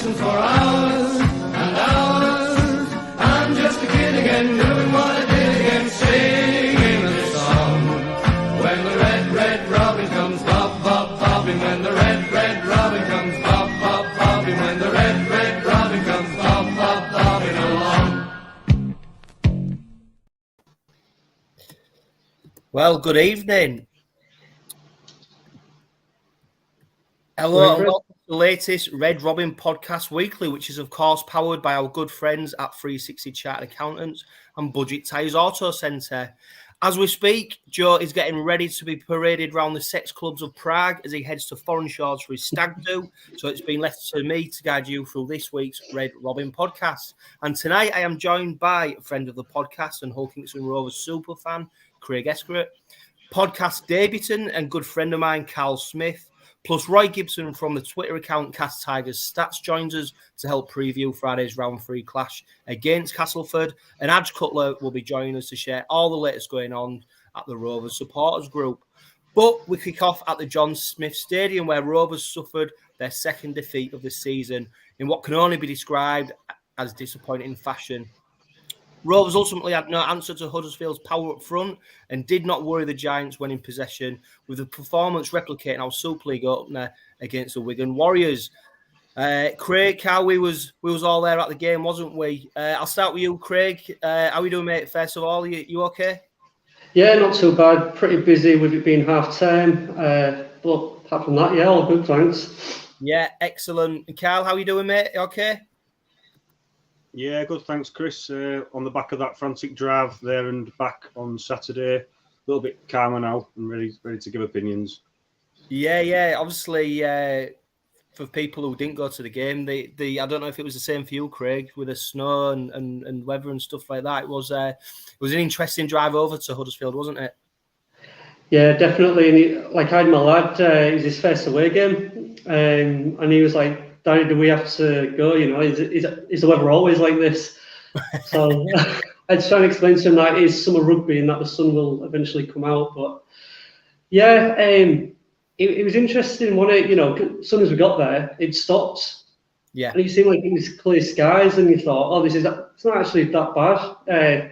lessons for hours and hours. I'm just a kid again, doing what I did again, singing a song. When the red, red robin comes bob, bob, bobbing. When the red, red robin comes bob, bob, bobbing. When the red, red robin comes bob, bob, bobbing along. Well, good evening. Hello, and welcome to the latest Red Robin Podcast Weekly, which is, of course, powered by our good friends at ~360 Chartered Accountants and Budget Tyres Auto Centre. As we speak, Joe is getting ready to be paraded around the sex clubs of Prague as he heads to foreign shores for his stag do. So it's been left to me to guide you through this week's Red Robin podcast. And tonight I am joined by a friend of the podcast and Hull Kingston Rovers super fan, Craig Eskeret, podcast debutant and good friend of mine, Carl Smith, plus Roy Gibson from the Twitter account Castleford Tigers Stats joins us to help preview Friday's round 3 clash against Castleford. And 𝗪𝗏𝗄𝗏 will be joining us to share all the latest going on at the Rovers supporters group. But we kick off at the John Smith Stadium, where Rovers suffered their second defeat of the season in what can only be described as disappointing fashion. Rovers ultimately had no answer to Huddersfield's power up front and did not worry the Giants when in possession, with the performance replicating our Super League opener against the Wigan Warriors. Craig, Carl, we was all there at the game, wasn't we? I'll start with you, Craig. How are you doing, mate? First of all, you okay? Yeah, not too bad. Pretty busy with it being half term. But apart from that, yeah, all good, thanks. Yeah, excellent. And Carl, how are you doing, mate? You okay? Yeah, good. Thanks, Chris. On the back of that frantic drive there and back on Saturday, a little bit calmer now and ready to give opinions. Yeah. Obviously, for people who didn't go to the game, the I don't know if it was the same for you, Craig, with the snow and weather and stuff like that. It was an interesting drive over to Huddersfield, wasn't it? Yeah, definitely. And I had my lad. It was his first away game, and he was like, "Daddy, do we have to go? You know, is the weather always like this?" So I was trying to explain to him that it is summer rugby and that the sun will eventually come out. But yeah, it was interesting. As soon as we got there, it stopped. Yeah, and it seemed like it was clear skies, and you thought, "Oh, it's not actually that bad."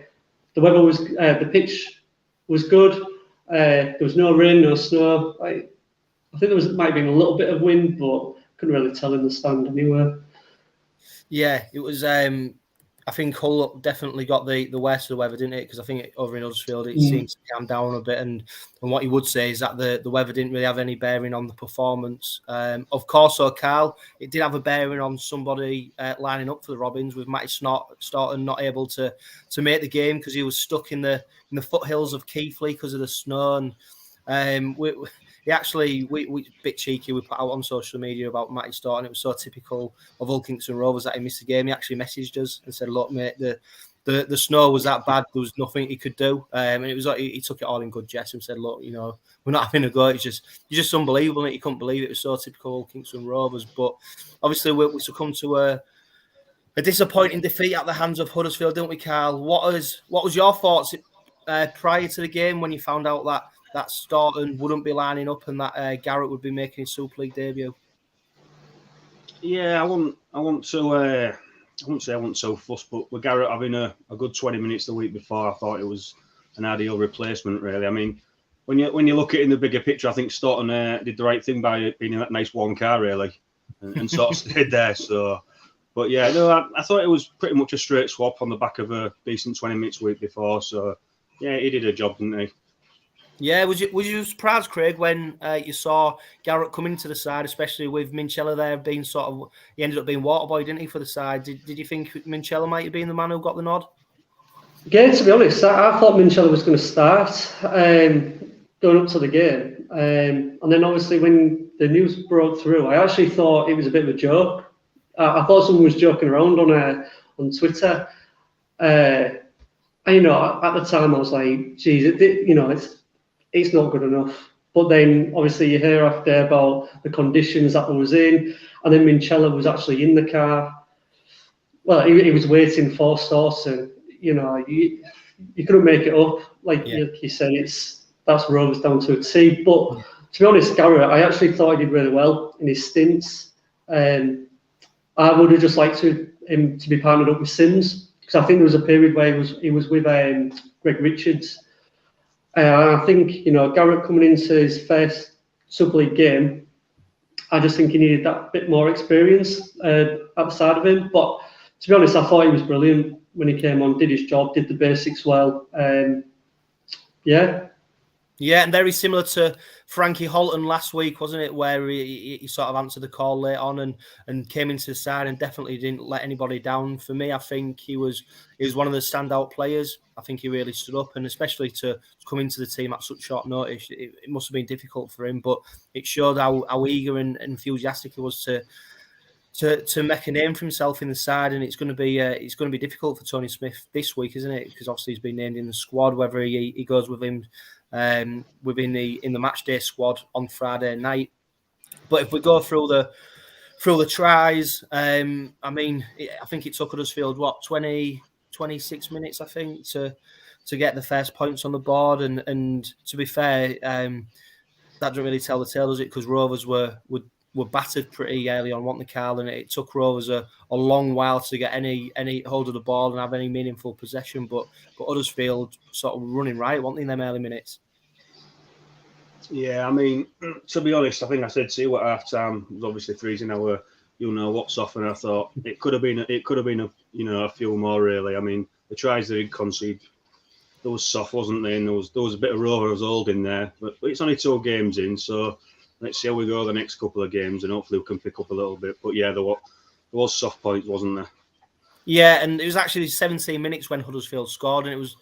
The weather was, the pitch was good. There was no rain, no snow. I think might have been a little bit of wind, but couldn't really tell in the stand anywhere. Yeah, it was. I think Hull definitely got the worst of the weather, didn't it? Because I think over in Huddersfield it seems to calm down a bit. And what you would say is that the weather didn't really have any bearing on the performance. Of course, so Carl, it did have a bearing on somebody lining up for the Robins, with 𝗪𝗏𝗏 Staunton not able to make the game because he was stuck in the foothills of 𝗂𝐿𝐵 because of the snow. And we a bit cheeky, we put out on social media about 𝗪𝗏𝗏 Staunton. It was so typical of Hull Kingston Rovers that he missed the game. He actually messaged us and said, "Look, mate, the snow was that bad. There was nothing he could do." And it was like he took it all in good jest and said, "Look, we're not having a go. It's just unbelievable. You couldn't believe it. It was so typical Hull Kingston Rovers." But obviously, we succumbed to a disappointing defeat at the hands of Huddersfield, didn't we, Carl? What was your thoughts prior to the game when you found out that Staunton wouldn't be lining up and that Garrett would be making his Super League debut? Yeah, I wouldn't say I wasn't so fussed, but with Garrett having a good 20 minutes the week before, I thought it was an ideal replacement, really. I mean, when you look at it in the bigger picture, I think Staunton did the right thing by being in that nice warm car, really, and sort of stayed there. So, but yeah, no, I thought it was pretty much a straight swap on the back of a decent 20 minutes the week before. So, yeah, he did a job, didn't he? Yeah, was you surprised, Craig, when you saw Garrett come into the side, especially with 𝗪𝗏𝗏 there being he ended up being water boy, didn't he, for the side? Did you think 𝗪𝗏𝗏 might have been the man who got the nod? Yeah, to be honest, I thought 𝗪𝗏𝗏𝗏 was going to start going up to the game. And then obviously when the news broke through, I actually thought it was a bit of a joke. I thought someone was joking around on Twitter. And, at the time I was like, geez, it's not good enough. But then obviously you hear after about the conditions that I was in, and then 𝗪𝗏𝗏𝗏 was actually in the car. Well, he was waiting for Staunton. You couldn't make it up. Like you said, that's Rovers down to a T. But to be honest, Garrett, I actually thought he did really well in his stints. I would have just liked him to be partnered up with Simms, because I think there was a period where he was with Greg Richards. I think, you know, Garrett coming into his first Super League game, I just think he needed that bit more experience outside of him. But to be honest, I thought he was brilliant when he came on, did his job, did the basics well. Yeah. Yeah, and very similar to Frankie Holton last week, wasn't it? Where he sort of answered the call late on and came into the side and definitely didn't let anybody down. For me, I think he was one of the standout players. I think he really stood up, and especially to come into the team at such short notice, it must have been difficult for him. But it showed how eager and enthusiastic he was to make a name for himself in the side, and it's going to be difficult for Tony Smith this week, isn't it? Because obviously he's been named in the squad. Whether he goes with him within the match day squad on Friday night. But if we go through the tries, I mean, I think it took Huddersfield 26 minutes, I think, to get the first points on the board, and to be fair, that doesn't really tell the tale, does it? Because Rovers were battered pretty early on, wasn't they, Carl? And it took Rovers a long while to get any hold of the ball and have any meaningful possession. But Huddersfield sort of running right, weren't they, in them early minutes? Yeah, I mean, to be honest, I think I said to you at half time, it was obviously 3-0. You'll know what's off, and I thought it could have been a few more really. I mean, the tries they did concede, there was soft, wasn't there? And there was a bit of Rovers hold in there, but it's only 2 games in, so let's see how we go the next couple of games, and hopefully we can pick up a little bit. But yeah, there was soft points, wasn't there? Yeah, and it was actually 17 minutes when Huddersfield scored, and it was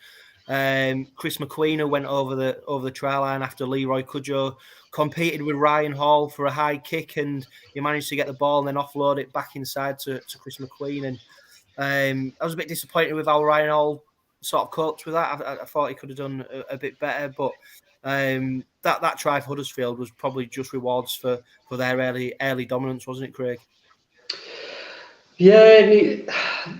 Chris McQueen who went over the try line after Leroy Cudjoe competed with Ryan Hall for a high kick, and he managed to get the ball and then offload it back inside to Chris McQueen. And I was a bit disappointed with how Ryan Hall sort of coped with that. I thought he could have done a bit better, but that try for Huddersfield was probably just rewards for their early dominance, wasn't it, Craig? Yeah,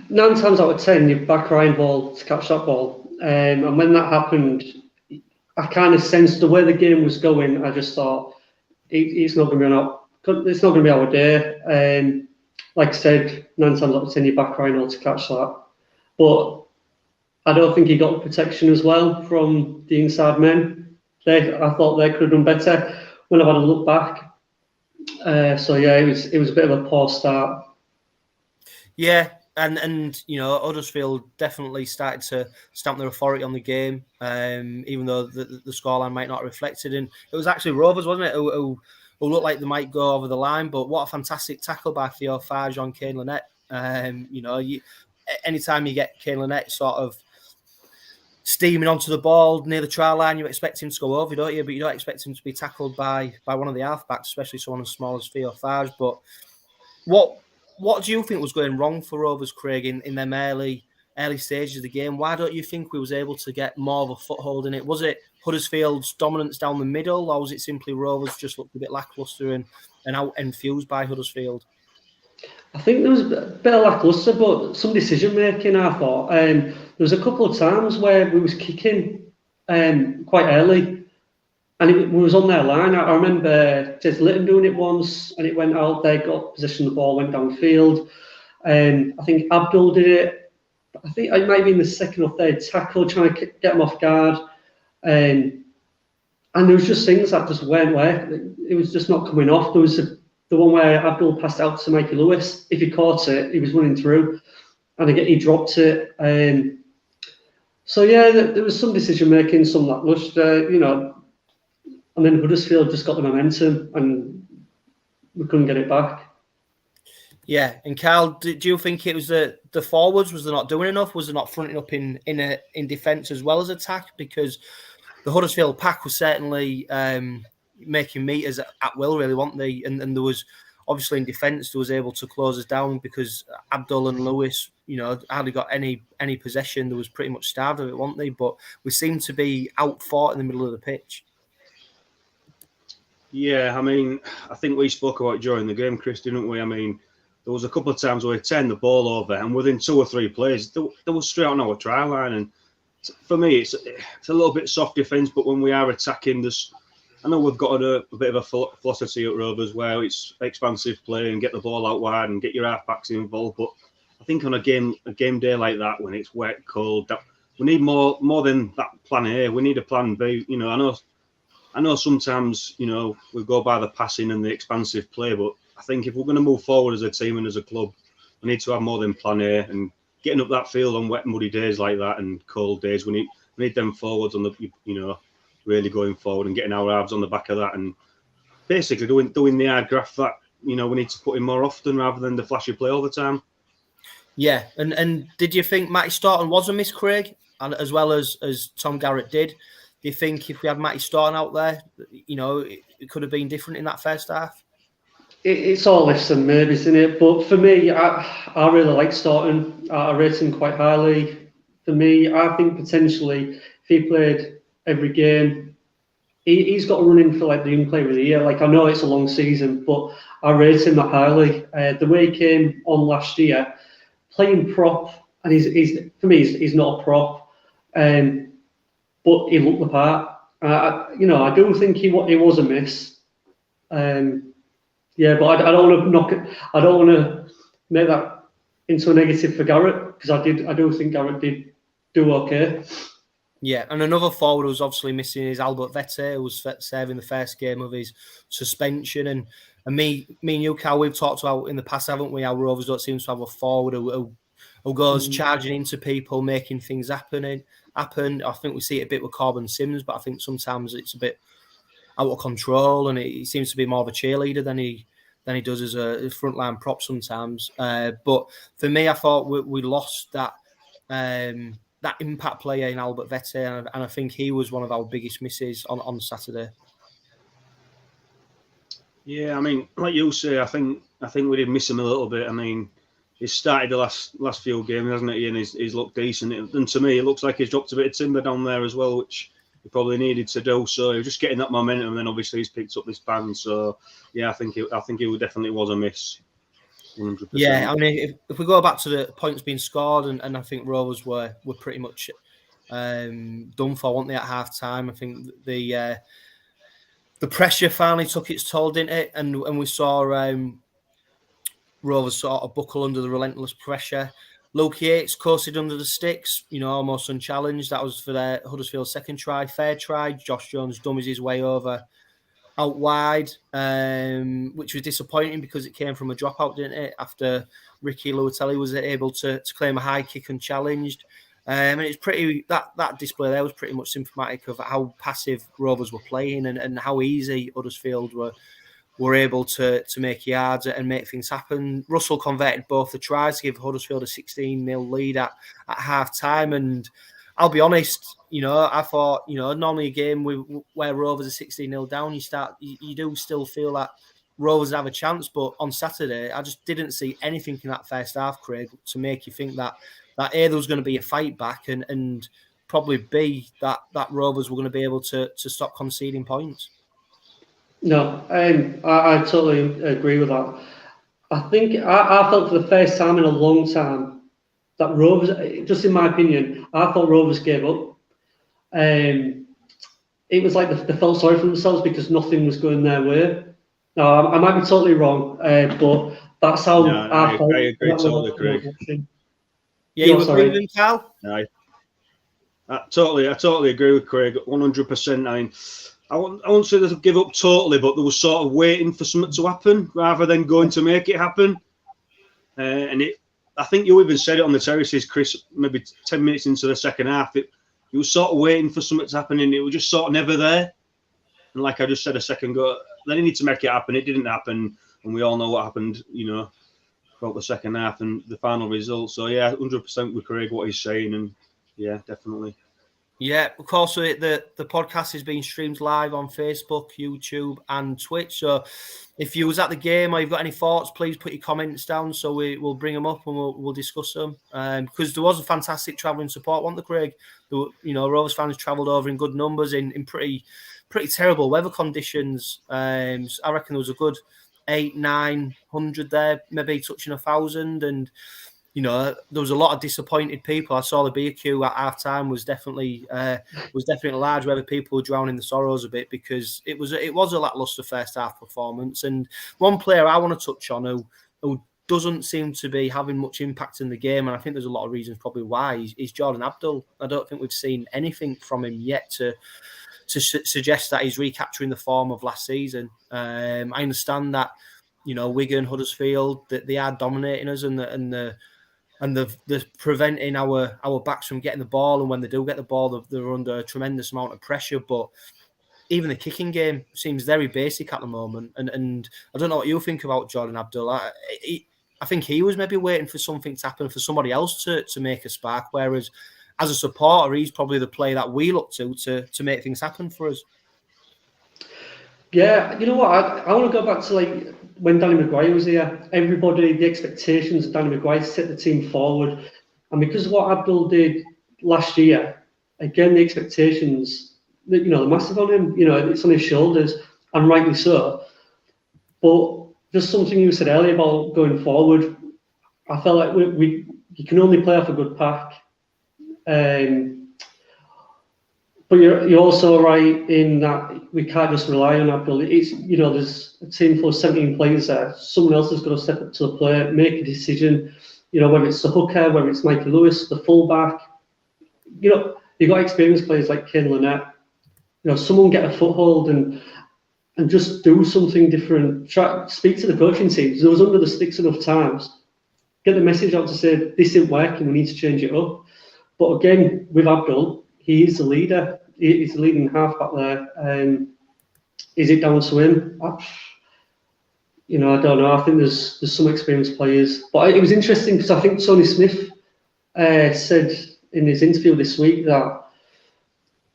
9 times out of 10, you back Ryan Ball to catch that ball. And when that happened, I kind of sensed the way the game was going. I just thought it's not going to be our day. Like I said, 9 times out of 10, you back Ryan Ball to catch that. But I don't think he got the protection as well from the inside men. I thought they could have done better when I've had a look back. So yeah, it was a bit of a poor start. Yeah. And you know, Huddersfield definitely started to stamp their authority on the game, even though the scoreline might not have reflected. And it was actually Rovers, wasn't it, who looked like they might go over the line. But what a fantastic tackle by 𝗂𝘅 on 𝗂𝐿𝐼𝐿. You know, anytime you get 𝗂𝐿𝐼𝐿 sort of steaming onto the ball near the try line, you expect him to go over, don't you? But you don't expect him to be tackled by one of the halfbacks, especially someone as small as 𝗂𝘅. But what do you think was going wrong for Rovers, Craig, in them early stages of the game? Why don't you think we was able to get more of a foothold in it? Was it Huddersfield's dominance down the middle, or was it simply Rovers just looked a bit lacklustre and out enthused by Huddersfield? I think there was a bit of lacklustre, but some decision making. I thought there was a couple of times where we was kicking quite early, and it was on their line. I remember Jez Litton doing it once, and it went out. They got possession of the ball, went downfield. I think Abdul did it. I think it might have been the second or third tackle, trying to get him off guard. And there was just things that just weren't working. It was just not coming off. There was the one where Abdul passed out to Mikey Lewis. If he caught it, he was running through, and again he dropped it. So yeah, there was some decision making, some lacklustre, you know. And then Huddersfield just got the momentum, and we couldn't get it back. Yeah, and Carl, do you think it was the forwards? Was they not doing enough? Was they not fronting up in defence as well as attack? Because the Huddersfield pack was certainly making meters at will, really, weren't they? And there was obviously in defence, they was able to close us down because Abdul and Lewis, you know, hardly got any possession. They was pretty much starved of it, weren't they? But we seemed to be outfought in the middle of the pitch. Yeah, I mean, I think we spoke about it during the game, Chris, didn't we? I mean, there was a couple of times where we turned the ball over, and within 2 or 3 plays, they were straight on our try line. And for me, it's a little bit soft defence, but when we are attacking, there's I know we've got a bit of a philosophy at Rovers where it's expansive play and get the ball out wide and get your half-backs involved. But I think on a game day like that, when it's wet, cold, we need more than that plan A. We need a plan B. You know, I know sometimes, you know, we go by the passing and the expansive play, but I think if we're going to move forward as a team and as a club, we need to have more than plan A. And getting up that field on wet, muddy days like that and cold days, we need them forwards on the, you know, really going forward and getting our halves on the back of that, and basically doing the hard graft that, you know, we need to put in more often rather than the flashy play all the time. Yeah, and did you think Matty Staunton was a miss, Craig, and as well as Tom Garrett did? Do you think if we had Matty Staunton out there, you know, it could have been different in that first half? It's all ifs and maybes, isn't it? But for me, I really like Staunton. I rate him quite highly. For me, I think potentially if he played every game, he's got a run in for like the young player of the year. Like, I know it's a long season, but I rate him that highly. The way he came on last year, playing prop, and he's for me, he's not a prop, but he looked the part. You know, I do think he was a miss. Yeah, but I don't want to knock it. I don't want to make that into a negative for Garrett, because I do think Garrett did do okay. Yeah, and another forward who was obviously missing is 𝗵𝗿𝗶𝘀, who was serving the first game of his suspension. And me and you, Cal, we've talked about in the past, haven't we, how Rovers don't seem to have a forward who goes charging into people, making things happen. I think we see it a bit with 𝗂𝗵𝗁, but I think sometimes it's a bit out of control, and he seems to be more of a cheerleader than he does as a frontline prop sometimes. But for me, I thought we lost that impact player in 𝗵𝗿𝗶𝘁, and I think he was one of our biggest misses on Saturday. Yeah, I mean, like you say, I think we did miss him a little bit. I mean, he's started the last few games, hasn't he? And he's looked decent. And to me, it looks like he's dropped a bit of timber down there as well, which he probably needed to do. So he was just getting that momentum, and then obviously he's picked up this band. So yeah, I think he definitely was a miss. 100%. Yeah, I mean, if we go back to the points being scored, and I think Rovers were pretty much done for, weren't they, at half time? I think the pressure finally took its toll, didn't it? And we saw Rovers sort of buckle under the relentless pressure. Luke Yates coasted under the sticks, you know, almost unchallenged. That was for their Huddersfield second try. Fair try. Josh Jones dummies his way over out wide, which was disappointing because it came from a dropout, didn't it? After Ricky Luatelli was able to claim a high kick unchallenged. And it's pretty, that display there was pretty much symptomatic of how passive Rovers were playing and how easy Huddersfield were able to make yards and make things happen. Russell converted both the tries to give Huddersfield a 16-0 lead at half time. And I'll be honest, you know, I thought, you know, normally a game where Rovers are 16-0 down, you do still feel that Rovers have a chance. But on Saturday, I just didn't see anything in that first half, Craig, to make you think that A, there was going to be a fight back, and probably B, that Rovers were going to be able to stop conceding points. No, I totally agree with that. I think I felt for the first time in a long time that Rovers, just in my opinion, I thought Rovers gave up. It was like they felt sorry for themselves because nothing was going their way. Now, I might be totally wrong, but that's how I felt. I agree totally, Craig. Yeah, you agree with him, Cal? No, I totally agree with Craig, 100%. I mean, I won't say they give up totally, but they were sort of waiting for something to happen rather than going to make it happen. I think you even said it on the terraces, Chris, maybe 10 minutes into the second half. You were sort of waiting for something to happen, and it was just sort of never there. And like I just said a second ago, they needed to make it happen. It didn't happen, and we all know what happened, you know, throughout the second half and the final result. So yeah, 100% with Craig what he's saying, and yeah, definitely. Yeah, of course, the podcast is being streamed live on Facebook, YouTube, and Twitch. So if you was at the game or you've got any thoughts, please put your comments down so we'll bring them up and we'll discuss them. Because there was a fantastic travelling support, wasn't there, Craig? You know, Rovers fans travelled over in good numbers in pretty terrible weather conditions. I reckon there was a good 800-900 there, maybe touching 1,000, and you know, there was a lot of disappointed people. I saw the BQ at half time was definitely large, where the people were drowning the sorrows a bit, because it was a lacklustre first half performance. And one player I want to touch on who doesn't seem to be having much impact in the game, and I think there's a lot of reasons probably why, is Jordan Abdul. I don't think we've seen anything from him yet to suggest that he's recapturing the form of last season. I understand that, you know, Wigan, Huddersfield, that they are dominating us, and they're preventing our backs from getting the ball, and when they do get the ball, they're under a tremendous amount of pressure. But even the kicking game seems very basic at the moment, and I don't know what you think about Jordan Abdul. I think he was maybe waiting for something to happen, for somebody else to make a spark, whereas as a supporter, he's probably the player that we look to make things happen for us. Yeah, you know what? I want to go back to like when Danny Maguire was here. Everybody, the expectations of Danny Maguire to set the team forward, and because of what Abdul did last year, again the expectations, you know, they're massive on him. You know, it's on his shoulders, and rightly so. But just something you said earlier about going forward, I felt like you can only play off a good pack. But you're also right in that we can't just rely on Abdul. It's, you know, there's a team full of 17 players there. Someone else has got to step up to the plate, make a decision. You know, whether it's the hooker, whether it's Mikey Lewis, the fullback. You know, you've got experienced players like Ken Lynette. You know, someone get a foothold and just do something different. Try speak to the coaching teams. There was under the sticks enough times. Get the message out to say this isn't working. We need to change it up. But again, with Abdul, he is the leader. He's the leading half back there. Is it down to him? You know, I don't know. I think there's some experienced players. But it was interesting because I think Tony Smith said in his interview this week that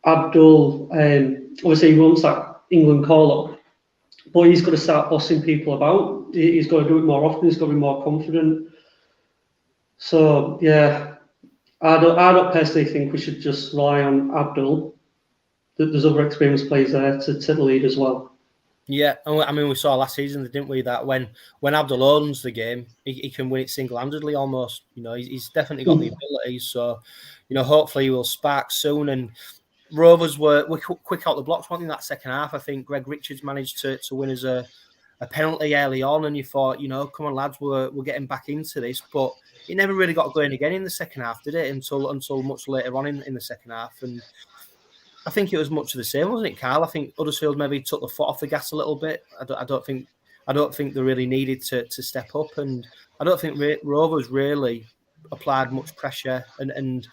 Abdul, obviously he wants that England call-up, but he's got to start bossing people about. He's got to do it more often. He's got to be more confident. So, yeah, I don't personally think we should just rely on Abdul. There's other experienced players there to take the lead as well. Yeah, I mean, we saw last season, didn't we, that when Abdul owns the game, he can win it single-handedly almost. You know, he's definitely got the ability. So, you know, hopefully he will spark soon. And Rovers were quick out the blocks, weren't they, in that second half. I think Greg Richards managed to win us a penalty early on, and you thought, you know, come on, lads, we're getting back into this. But it never really got going again in the second half, did it, until much later on in the second half. And I think it was much of the same, wasn't it, Carl? I think Huddersfield maybe took the foot off the gas a little bit. I don't think they really needed to step up, and I don't think Rovers really applied much pressure. And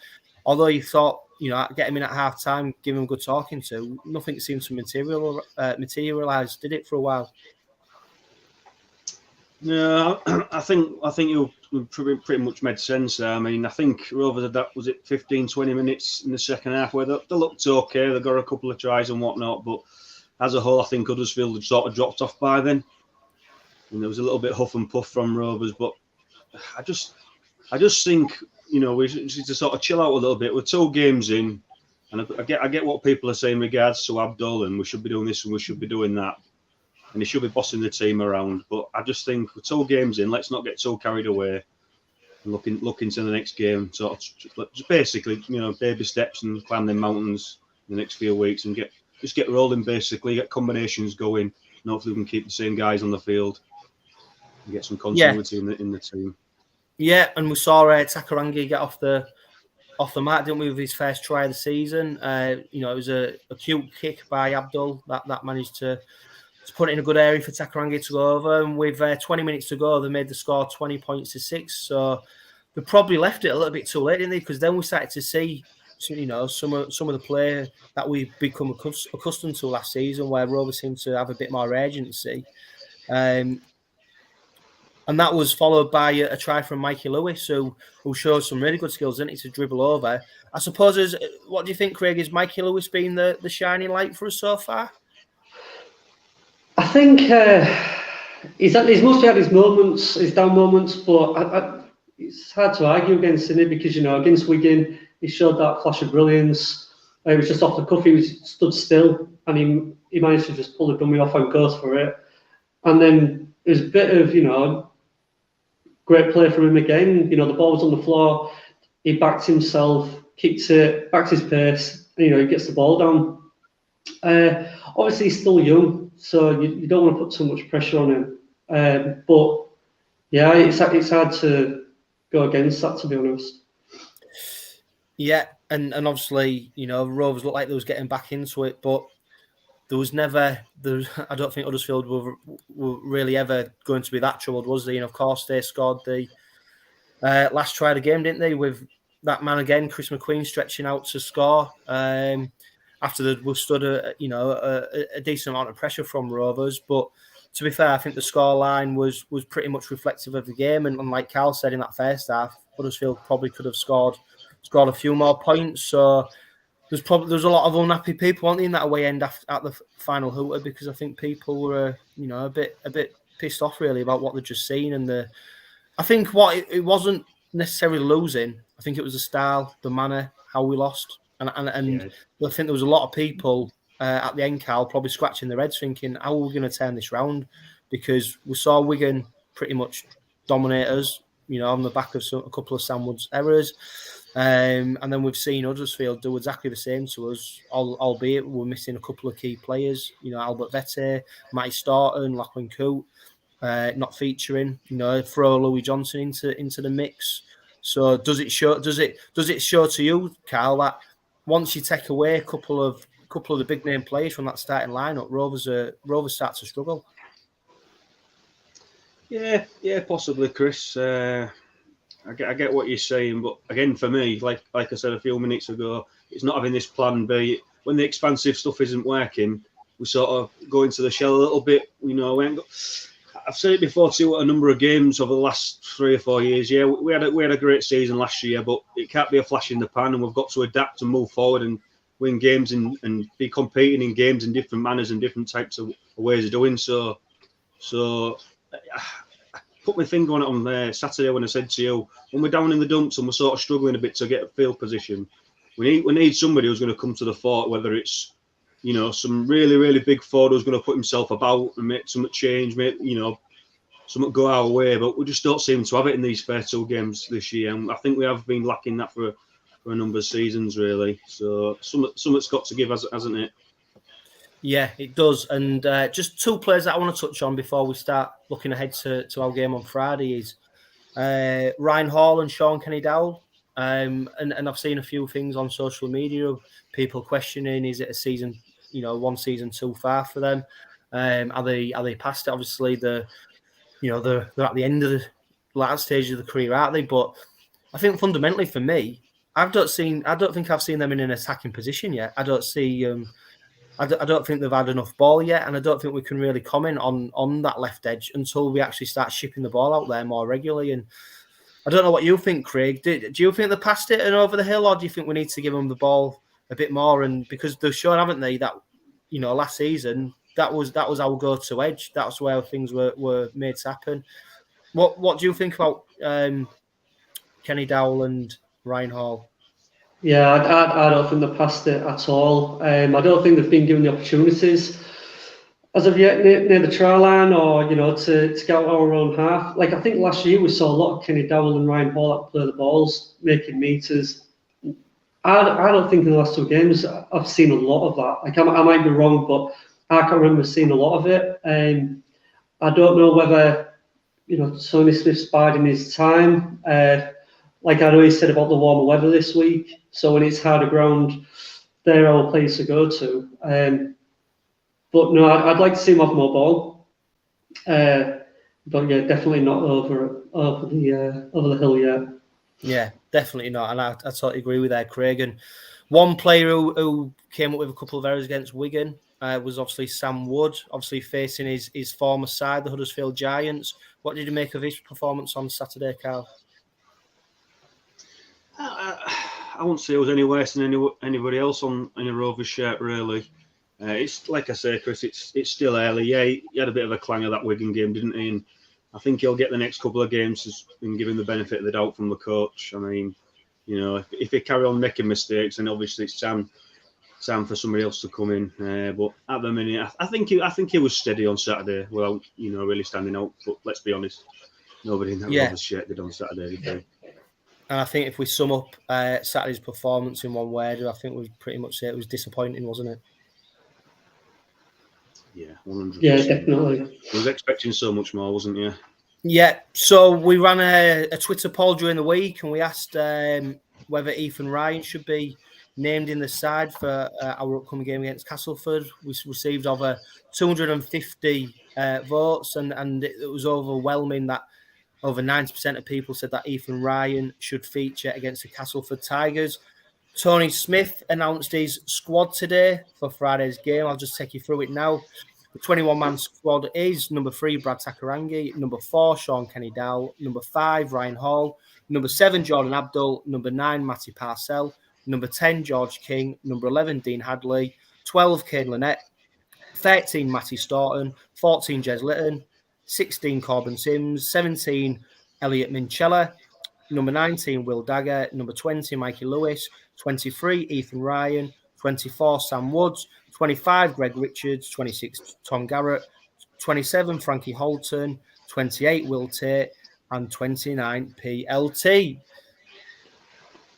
although you thought, you know, get him in at half time, give him good talking to, nothing seemed to materialise, did it, for a while? No, I think you pretty much made sense there. I mean, I think Rovers had that, was it 15, 20 minutes in the second half where they looked okay. They got a couple of tries and whatnot, but as a whole, I think Huddersfield had sort of dropped off by then. And there was a little bit huff and puff from Rovers, but I just think, you know, we need to sort of chill out a little bit. We're 2 games in, and I get what people are saying in regards to Abdul, and we should be doing this and we should be doing that, and he should be bossing the team around. But I just think we're 2 games in. Let's not get too carried away. And look into the next game. Sort of just basically, you know, baby steps and climb them mountains in the next few weeks and get rolling. Basically, get combinations going, and hopefully we can keep the same guys on the field and get some continuity in the team. Yeah, and we saw Takairangi get off the mat, didn't we, with his first try of the season. You know, it was a cute kick by Abdul that managed to put it in a good area for Takairangi to go over. And with 20 minutes to go, they made the score 20 points to 6. So they probably left it a little bit too late, didn't they? Because then we started to see, you know, some of the play that we've become accustomed to last season, where Rovers seemed to have a bit more urgency. And that was followed by a try from Mikey Lewis, who showed some really good skills, didn't he, to dribble over. I suppose, what do you think, Craig? Is Mikey Lewis been the shining light for us so far? I think he's mostly had his moments, his down moments, but it's hard to argue against him, because, you know, against Wigan, he showed that flash of brilliance. It was just off the cuff. He stood still, and he managed to just pull the dummy off and go for it. And then it was a bit of, you know, great play from him again. You know, the ball was on the floor. He backed himself, kicked it, backed his pace. You know, he gets the ball down. Obviously, he's still young, so you don't want to put too much pressure on him. But yeah, it's hard to go against that, to be honest. Yeah, and obviously, you know, Rovers looked like they was getting back into it, but there was never. I don't think Huddersfield were really ever going to be that troubled, was they? And of course, they scored the last try of the game, didn't they? With that man again, Chris McQueen, stretching out to score. After they withstood a decent amount of pressure from Rovers, but to be fair, I think the scoreline was pretty much reflective of the game. And like Carl said in that first half, Huddersfield probably could have scored a few more points. So there's a lot of unhappy people, weren't there, in that away end at the final hooter, because I think people were a bit pissed off really about what they'd just seen. And I think it wasn't necessarily losing. I think it was the style, the manner, how we lost. And I think there was a lot of people at the end, Carl, probably scratching their heads thinking, how are we going to turn this round? Because we saw Wigan pretty much dominate us, on the back of a couple of Sam Wood's errors. And then we've seen Huddersfield do exactly the same to us, albeit we're missing a couple of key players, 𝗵𝗿𝗶𝘳, Matty Staunton, Lachlan Coote, not featuring, throw Louis Johnson into the mix. So does it show to you, Carl, that once you take away a couple of the big name players from that starting lineup, Rovers start to struggle? Yeah, possibly, Chris. I get what you're saying, but again, for me, like I said a few minutes ago, it's not having this plan B. When the expansive stuff isn't working, we sort of go into the shell a little bit. I've said it before too. A number of games over the last 3 or 4 years. Yeah, we had a great season last year, but it can't be a flash in the pan, and we've got to adapt and move forward and win games and be competing in games in different manners and different types of ways of doing so. So I put my finger on it on Saturday when I said to you, when we're down in the dumps and we're sort of struggling a bit to get a field position, we need somebody who's going to come to the fort, whether it's some really, really big forward who's going to put himself about and make something change, something go our way. But we just don't seem to have it in these first 2 games this year. And I think we have been lacking that for a number of seasons, really. So something's got to give, hasn't it? Yeah, it does. And just 2 players that I want to touch on before we start looking ahead to our game on Friday is Ryan Hall and Sean Kenny-Dowell. And I've seen a few things on social media, people questioning, is it a season, 1 season too far for them? Are they past it? Obviously, they're at the end of the last stage of the career, aren't they? But I think fundamentally for me, I don't think I've seen them in an attacking position yet. I don't see. I don't think they've had enough ball yet, and I don't think we can really comment on that left edge until we actually start shipping the ball out there more regularly. And I don't know what you think, Craig. Do you think they're past it and over the hill, or do you think we need to give them the ball a bit more? And because they've shown, haven't they, that last season that was our go-to edge. That's where things were made to happen. What do you think about Kenny-Dowell and Ryan Hall? Yeah, I don't think they're past it at all. I don't think they've been given the opportunities as of yet near the try line, or to get out our own half. Like, I think last year we saw a lot of Kenny-Dowell and Ryan Hall that play the balls, making meters. I don't think in the last 2 games I've seen a lot of that. Like, I might be wrong, but I can't remember seeing a lot of it. I don't know whether Tony Smith's biding his time. Like I know he said about the warmer weather this week, so when it's harder ground, they're our place to go to. But no, I'd like to see him have more ball. But yeah, definitely not over the hill yet. Yeah, definitely not. And I totally agree with that, Craig. And one player who came up with a couple of errors against Wigan was obviously Sam Wood, obviously facing his former side, the Huddersfield Giants. What did you make of his performance on Saturday, Carl? I wouldn't say it was any worse than anybody else on a Rovers shirt, really. It's like I say, Chris, it's still early. Yeah, he had a bit of a clang of that Wigan game, didn't he? And I think he'll get the next couple of games and give him the benefit of the doubt from the coach. I mean, if he carry on making mistakes, then obviously it's time for somebody else to come in. But at the minute, I think he was steady on Saturday without really standing out. But let's be honest, Nobody in that Rovers shirt did on Saturday, did they? And I think if we sum up Saturday's performance in one word, I think we'd pretty much say it was disappointing, wasn't it? Yeah, 100%. Yeah, definitely. I was expecting so much more, wasn't you? Yeah, so we ran a Twitter poll during the week and we asked whether Ethan Ryan should be named in the side for our upcoming game against Castleford. We received over 250 votes and it was overwhelming that over 90% of people said that Ethan Ryan should feature against the Castleford Tigers. Tony Smith announced his squad today for Friday's game. I'll just take you through it now. The 21-man squad is number 3, 𝗵𝗲𝗶 𝗥𝗲𝗏, number 4, Sean Kenny-Dow, number 5, Ryan Hall, number 7, Jordan Abdul, number 9, 𝗵𝗵𝗶𝗄 𝗨𝐿, number 10, George King, number 11, Dean Hadley, 12, 𝗀𝗇𝐿𝗀, 13, Matty Staunton, 14, Jez Litton, 16, Corbin Sims, 17, 𝗿𝗵𝗿 number 19, Will Dagger, number 20, Mikey Lewis, 23, Ethan Ryan, 24, Sam Woods, 25, Greg Richards, 26, Tom Garrett, 27, Frankie Holton, 28, Will Tate, and 29, 𝗵𝗄𝐿𝑇.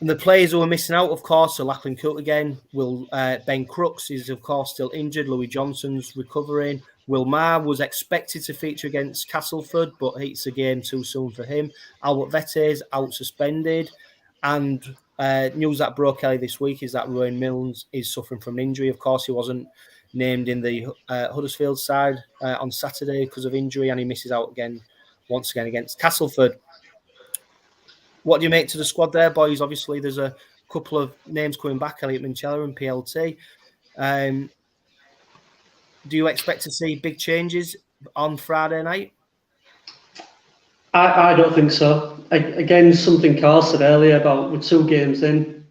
And the players who are missing out, of course, are Lachlan Cook again. Ben Crooks is, of course, still injured. Louis Johnson's recovering. Will Maher was expected to feature against Castleford, but it's a game too soon for him. 𝗵𝗿𝗏𝗏 is out suspended. And news that broke early this week is that Rowan Milnes is suffering from an injury. Of course, he wasn't named in the Huddersfield side on Saturday because of injury, and he misses out once again against Castleford. What do you make to the squad there, boys? Obviously, there's a couple of names coming back, 𝗿𝗵𝗿 and 𝗵𝗿𝗏𝗏. Do you expect to see big changes on Friday night? I don't think so. Again, something Carl said earlier about we're 2 games in.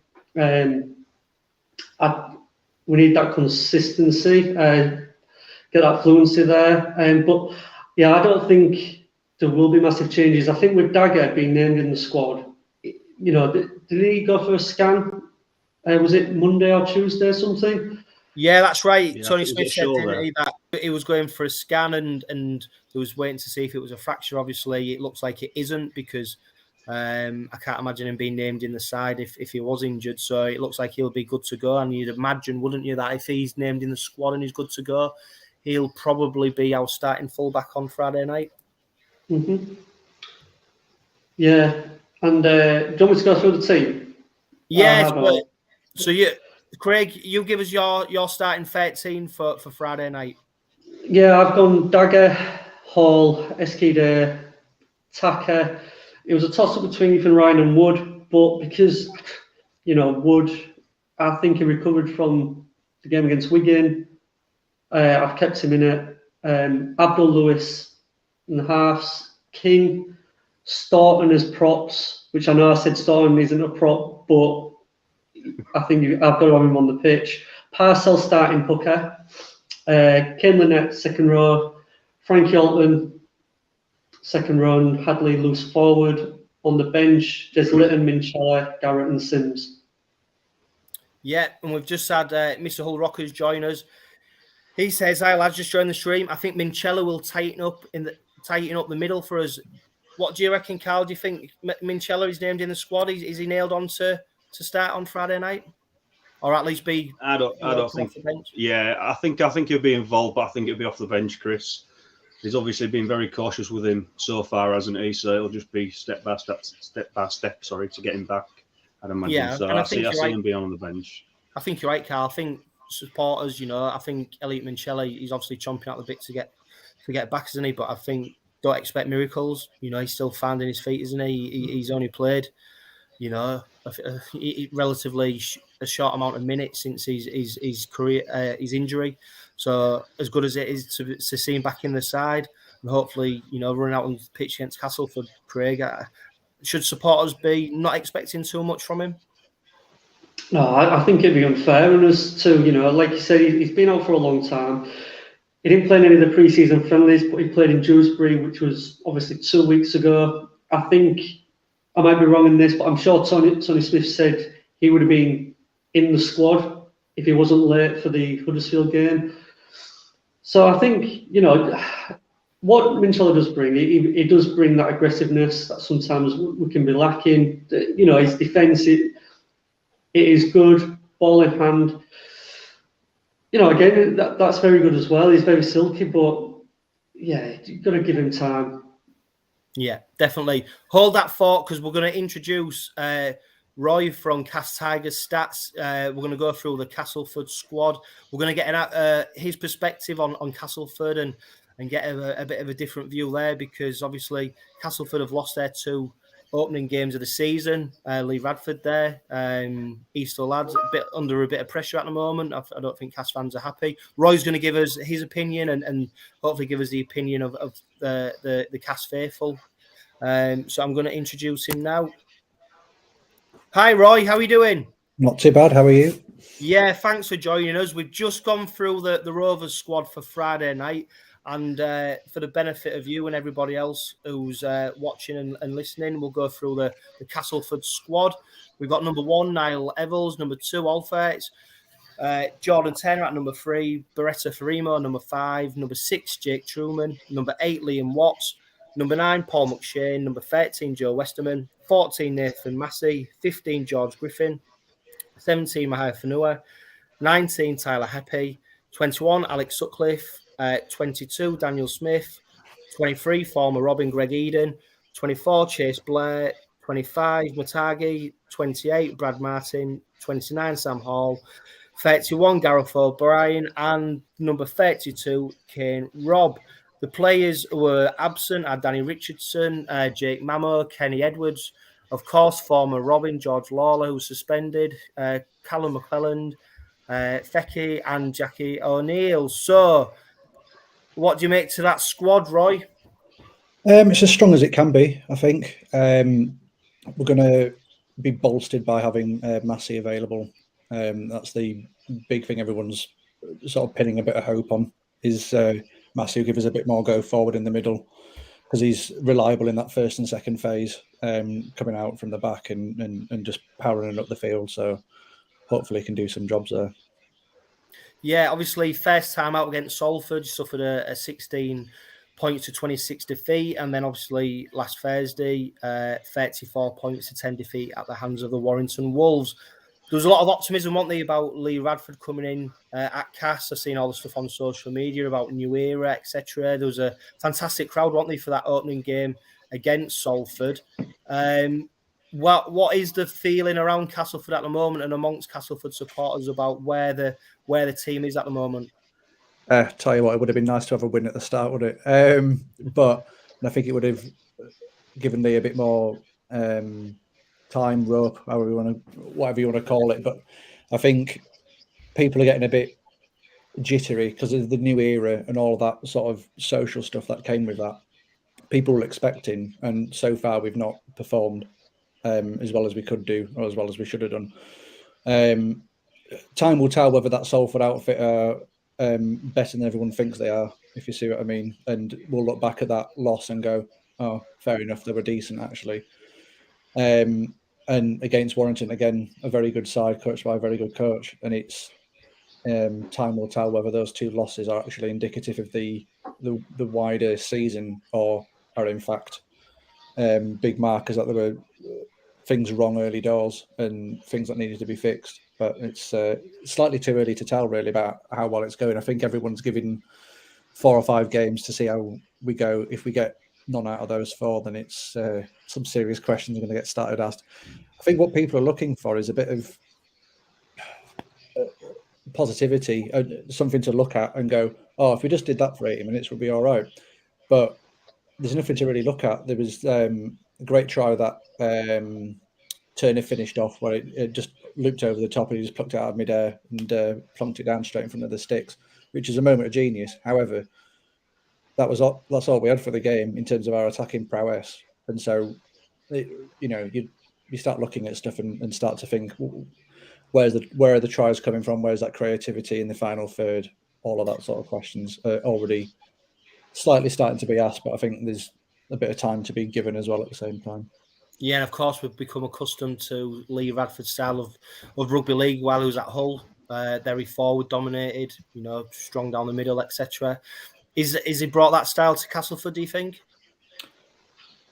We need that consistency, get that fluency there. But yeah, I don't think there will be massive changes. I think with Dagger being named in the squad, you know, did he go for a scan? Was it Monday or Tuesday or something? Yeah, that's right. Yeah, Tony Smith said that he was going for a scan and he was waiting to see if it was a fracture. Obviously, it looks like it isn't because I can't imagine him being named in the side if he was injured. So it looks like he'll be good to go. And you'd imagine, wouldn't you, that if he's named in the squad and he's good to go, he'll probably be our starting fullback on Friday night. Mm-hmm. Yeah. And do you want me to go through the team? Yeah. So Craig, you give us your starting 13 for Friday night. Yeah, I've gone Dagger, Hall, 𝗪𝗓𝗍, Tucker. It was a toss-up between Ethan Ryan and Wood, but because, you know, Wood, I think he recovered from the game against Wigan. I've kept him in it. Abdul Lewis in the halves, King, Staunton as props, which I know I said Staunton isn't a prop, but I think I've got to have him on the pitch. 𝗵𝗨𝗏 starting hooker, 𝗀𝗇𝐿𝗀 second row, Frankie Holton second row, and Hadley loose forward. On the bench, Jez Litton, Minchella, Garrett, and Sims. Yeah, and we've just had Mr. Hull Rockers join us. He says, "Hi lads, just joined the stream. I think Minchella will tighten up the middle for us. What do you reckon, Carl? Do you think Minchella is named in the squad? Is he nailed on to start on Friday night, or at least be? I don't think. Yeah, I think he'll be involved, but I think he'll be off the bench, Chris. He's obviously been very cautious with him so far, hasn't he? So it'll just be step by step, to get him back. I'd imagine. Yeah, so and I see him being on the bench. I think you're right, Carl. I think supporters, you know, I think 𝗿𝗵𝗿 he's obviously chomping at the bit to get back, isn't he? But I think don't expect miracles. You know, he's still finding his feet, isn't he? He's only played, you know, relatively a short amount of minutes since his career, his injury. So as good as it is to see him back in the side, and hopefully, you know, running out on the pitch against Castleford, Craig, should supporters be not expecting too much from him? No, I think it'd be unfair on us to, you know, like you said, he's been out for a long time. He didn't play in any of the pre-season friendlies, but he played in Dewsbury, which was obviously 2 weeks ago. I think I might be wrong in this, but I'm sure Tony Smith said he would have been in the squad if he wasn't late for the Huddersfield game. So I think, you know, what 𝗵𝗁𝗴 does bring, he does bring that aggressiveness that sometimes we can be lacking. You know, his defence, it is good, ball in hand. You know, again, that's very good as well. He's very silky, but yeah, you've got to give him time. Yeah, definitely. Hold that thought, because we're going to introduce Roy from Castleford Tigers Stats. We're going to go through the Castleford squad. We're going to get his perspective on Castleford and get a bit of a different view there, because obviously Castleford have lost their 2 opening games of the season. Lee Radford there. Easter lads under a bit of pressure at the moment. I don't think Cas fans are happy. Roy's going to give us his opinion and hopefully give us the opinion of the Cas faithful. So I'm going to introduce him now. Hi, Roy. How are you doing? Not too bad. How are you? Yeah, thanks for joining us. We've just gone through the Rovers squad for Friday night. And for the benefit of you and everybody else who's watching and listening, we'll go through the Castleford squad. We've got number 1, 𝗪𝗿𝗡, number 2, 𝗪𝗿𝗏, Jordan Turner at number 3, 𝗵𝗏𝗡 number 5, number 6, Jake Truman, number 8, Liam Watts, number 9, Paul McShane, number 13, Joe Westerman, 14, Nathan Massey, 15, George Griffin, 17, Mahir Fanua, 19, Tyler Heppy, 21, Alex Sutcliffe, 22, Daniel Smith, 23, former Robin Greg Eden, 24, Chase Blair, 25, Matagi, 28, Brad Martin, 29, Sam Hall, 31, Gareth O'Brien, and number 32, Kane Robb. The players who were absent are Danny Richardson, Jake Mamo, Kenny Edwards, of course, former Robin, George Lawler, who's suspended, Callum McClelland, Fecky, and Jackie O'Neill. So, what do you make to that squad, Roy? It's as strong as it can be, I think. We're going to be bolstered by having Massey available. That's the big thing everyone's sort of pinning a bit of hope on, is Massey will give us a bit more go forward in the middle, because he's reliable in that first and second phase, coming out from the back and just powering up the field. So hopefully he can do some jobs there. Yeah, obviously, first time out against Salford, suffered a 16 points to 26 defeat. And then obviously last Thursday, 34 points to 10 defeat at the hands of the Warrington Wolves. There was a lot of optimism, wasn't there, about Lee Radford coming in at Cas. I've seen all the stuff on social media about new era, etc. There was a fantastic crowd, wasn't there, for that opening game against Salford. What is the feeling around Castleford at the moment and amongst Castleford supporters about where the team is at the moment? Tell you what, it would have been nice to have a win at the start, would it? But I think it would have given Lee a bit more time, rope, whatever you want to call it. But I think people are getting a bit jittery because of the new era and all of that sort of social stuff that came with that. People were expecting, and so far we've not performed as well as we could do, or as well as we should have done. Time will tell whether that Salford outfit are better than everyone thinks they are, if you see what I mean. And we'll look back at that loss and go, oh, fair enough, they were decent, actually. And against Warrington, again, a very good side, coached by a very good coach. And it's time will tell whether those 2 losses are actually indicative of the wider season, or are in fact big markers that there were things wrong early doors and things that needed to be fixed. But it's slightly too early to tell really about how well it's going. I think everyone's giving 4 or 5 games to see how we go. If we get none out of those 4, then it's some serious questions are going to get started asked. I think what people are looking for is a bit of positivity, something to look at and go, oh, if we just did that for 80 minutes, we'll be all right. But there's nothing to really look at. There was a great try that Turner finished off where it just looped over the top and he just plucked it out of midair and plonked it down straight in front of the sticks, which is a moment of genius. However, that's all we had for the game in terms of our attacking prowess. And so, you start looking at stuff and start to think, where are the tries coming from? Where's that creativity in the final third? All of that sort of questions are already slightly starting to be asked, but I think there's a bit of time to be given as well at the same time. Yeah, and of course we've become accustomed to Lee Radford's style of rugby league while he was at Hull. Very forward dominated, strong down the middle, etc. Is he brought that style to Castleford, do you think?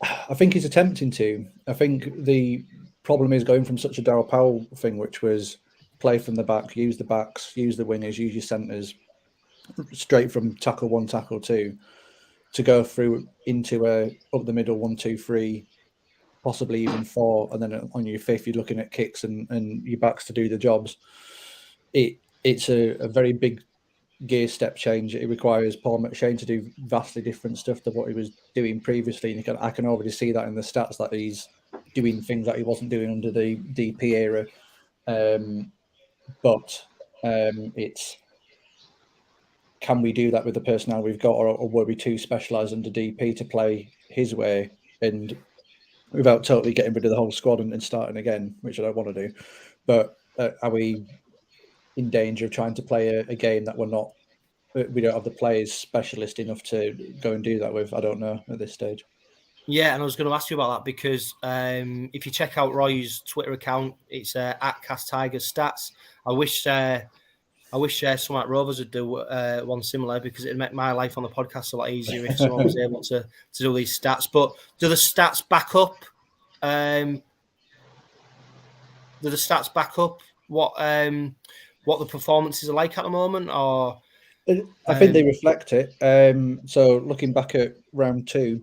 I think he's attempting to. I think the problem is going from such a 𝗵𝗶𝗀 thing, which was play from the back, use the backs, use the wingers, use your centres, straight from tackle 1, tackle 2, to go through into a up the middle 1, 2, 3, possibly even 4, and then on your 5th you're looking at kicks and your backs to do the jobs. It's a very big gear step change. It requires 𝗵𝗿 to do vastly different stuff to what he was doing previously, and I can already see that in the stats that he's doing things that he wasn't doing under the DP era. But it's, can we do that with the personnel we've got, or were we too specialised under DP to play his way and without totally getting rid of the whole squad and starting again, which I don't want to do. But are we in danger of trying to play a game that we don't have the players specialist enough to go and do that with? I don't know at this stage. Yeah, and I was going to ask you about that because if you check out Roy's Twitter account, it's at Castleford Tigers stats. I wish some at Rovers would do one similar, because it'd make my life on the podcast a lot easier if someone was able to do these stats. But do the stats back up? What the performances are like at the moment, or? I think they reflect it. So looking back at round 2,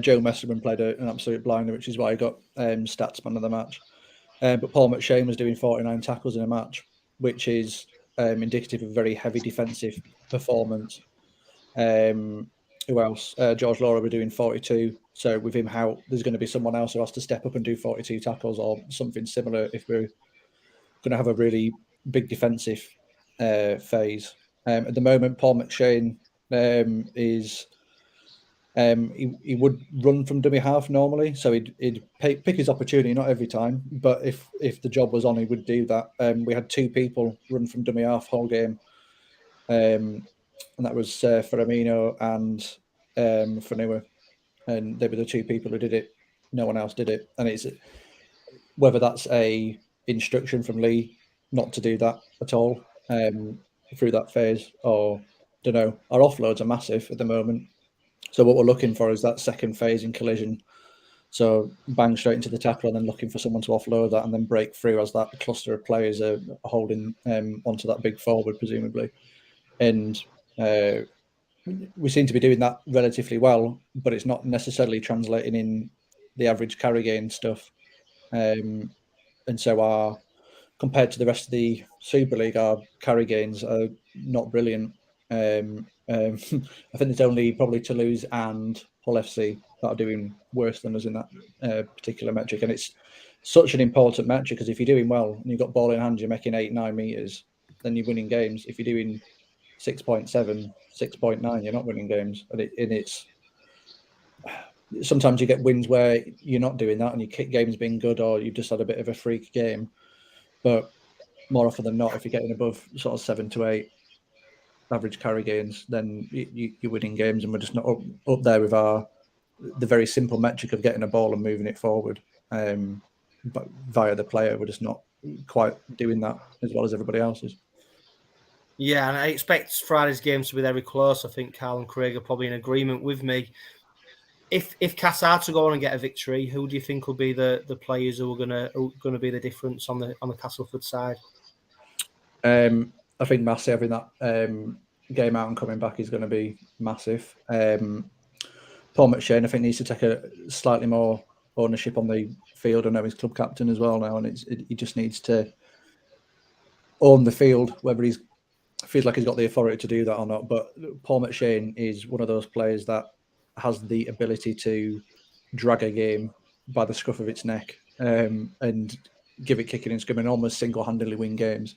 Joe Messerman played an absolute blinder, which is why he got stats man of the match. But 𝗵𝗿 was doing 49 tackles in a match, which is indicative of a very heavy defensive performance. Who else? George Laura were doing 42. So with him out, there's going to be someone else who has to step up and do 42 tackles or something similar if we're going to have a really big defensive phase. At the moment, 𝗵𝗿 is he would run from dummy half normally, so he'd pick his opportunity, not every time, but if the job was on, he would do that. We had 2 people run from dummy half whole game, and that was Firmino and 𝗵𝗏, and they were the 2 people who did it. No one else did it, and it's whether that's a instruction from Lee not to do that at all through that phase, or don't know. Our offloads are massive at the moment. So what we're looking for is that second phase in collision. So bang straight into the tackle and then looking for someone to offload that and then break through as that cluster of players are holding onto that big forward, presumably. And we seem to be doing that relatively well, but it's not necessarily translating in the average carry gain stuff. And so compared to the rest of the Super League, our carry gains are not brilliant. I think there's only probably Toulouse and Hull FC that are doing worse than us in that particular metric, and it's such an important metric because if you're doing well and you've got ball in hand, you're making 8-9 meters, then you're winning games. If you're doing 6.7, 6.9, you're not winning games, and it's sometimes you get wins where you're not doing that and your kick game's been good, or you've just had a bit of a freak game. But more often than not, if you're getting above sort of 7 to 8 average carry gains, then you're winning games, and we're just not up there with the very simple metric of getting a ball and moving it forward. But via the player, we're just not quite doing that as well as everybody else is. Yeah, and I expect Friday's games to be very close. I think Carl and Craig are probably in agreement with me. If Cass are to go on and get a victory, who do you think will be the players who are gonna be the difference on the Castleford side? I think 𝗪𝗏 having that game out and coming back is going to be massive. 𝗵𝗿, I think, needs to take a slightly more ownership on the field. I know he's club captain as well now, and he just needs to own the field, whether he feels like he's got the authority to do that or not. But 𝗵𝗿 is one of those players that has the ability to drag a game by the scruff of its neck and give it kicking and screaming, almost single-handedly win games.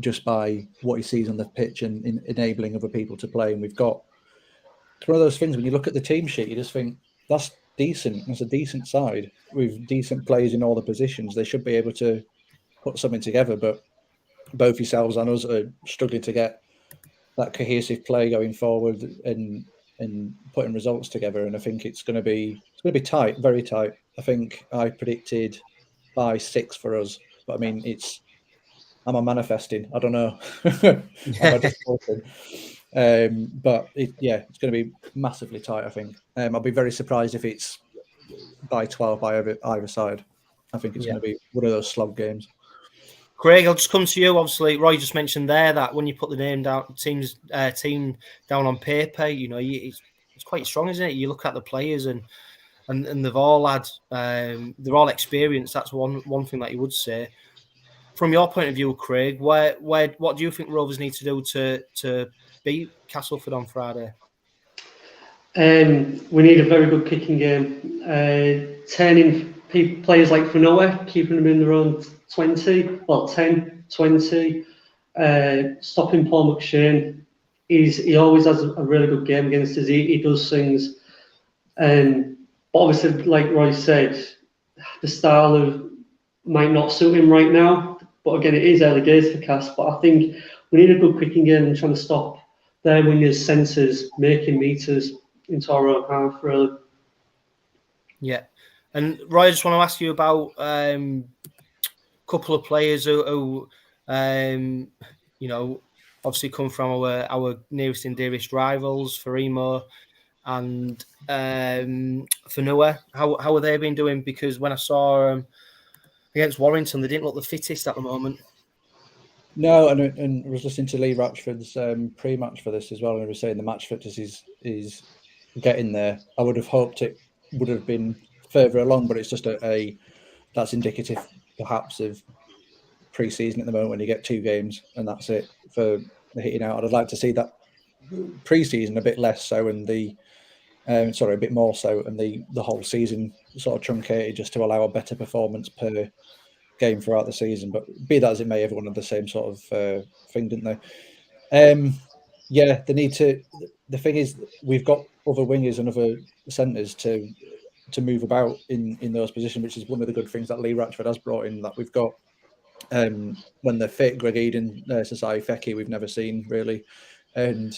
Just by what he sees on the pitch and enabling other people to play. And it's one of those things, when you look at the team sheet, you just think, that's decent. That's a decent side with decent players in all the positions. They should be able to put something together, but both yourselves and us are struggling to get that cohesive play going forward and putting results together. And I think it's going to be tight, very tight. I think I predicted by 6 for us, but I mean, I'm a manifesting. I don't know. But it's going to be massively tight, I think. I'll be very surprised if it's by 12 by either side. I think it's going to be one of those slog games. Craig, I'll just come to you. Obviously, Roy just mentioned there that when you put the team down on paper, it's quite strong, isn't it? You look at the players and they've all had, they're all experienced. That's one thing that you would say. From your point of view, Craig, what do you think Rovers need to do to beat Castleford on Friday? We need a very good kicking game. Turning players like 𝗵𝗿𝗶𝘀, keeping them in their own 10, 20. Stopping Paul McShane. He always has a really good game against us. He does things. But obviously, like Roy said, the style might not suit him right now. But again, it is early days for Cass. But I think we need a good kicking game and trying to stop their wingers, centres, making meters into our own half, really. Yeah. And Roy, I just want to ask you about a couple of players who obviously come from our nearest and dearest rivals, 𝗵𝗿𝗄 and 𝗵𝗿𝗄. How have they been doing? Because when I saw against Warrington, they didn't look the fittest at the moment. No, and I was listening to Lee Ratchford's pre-match for this as well, and he was saying the match fitness is getting there. I would have hoped it would have been further along, but it's just that's indicative perhaps of pre-season at the moment when you get 2 games and that's it for the hitting out. I'd like to see that pre-season a bit less so and a bit more so, and the whole season sort of truncated just to allow a better performance per game throughout the season. But be that as it may, everyone had the same sort of thing, didn't they? They need to. The thing is, we've got other wingers and other centres to move about in those positions, which is one of the good things that Lee Ratchford has brought in. That we've got when they're fit, 𝗥𝗏𝗱, 𝗂𝗏𝗂 we've never seen really. And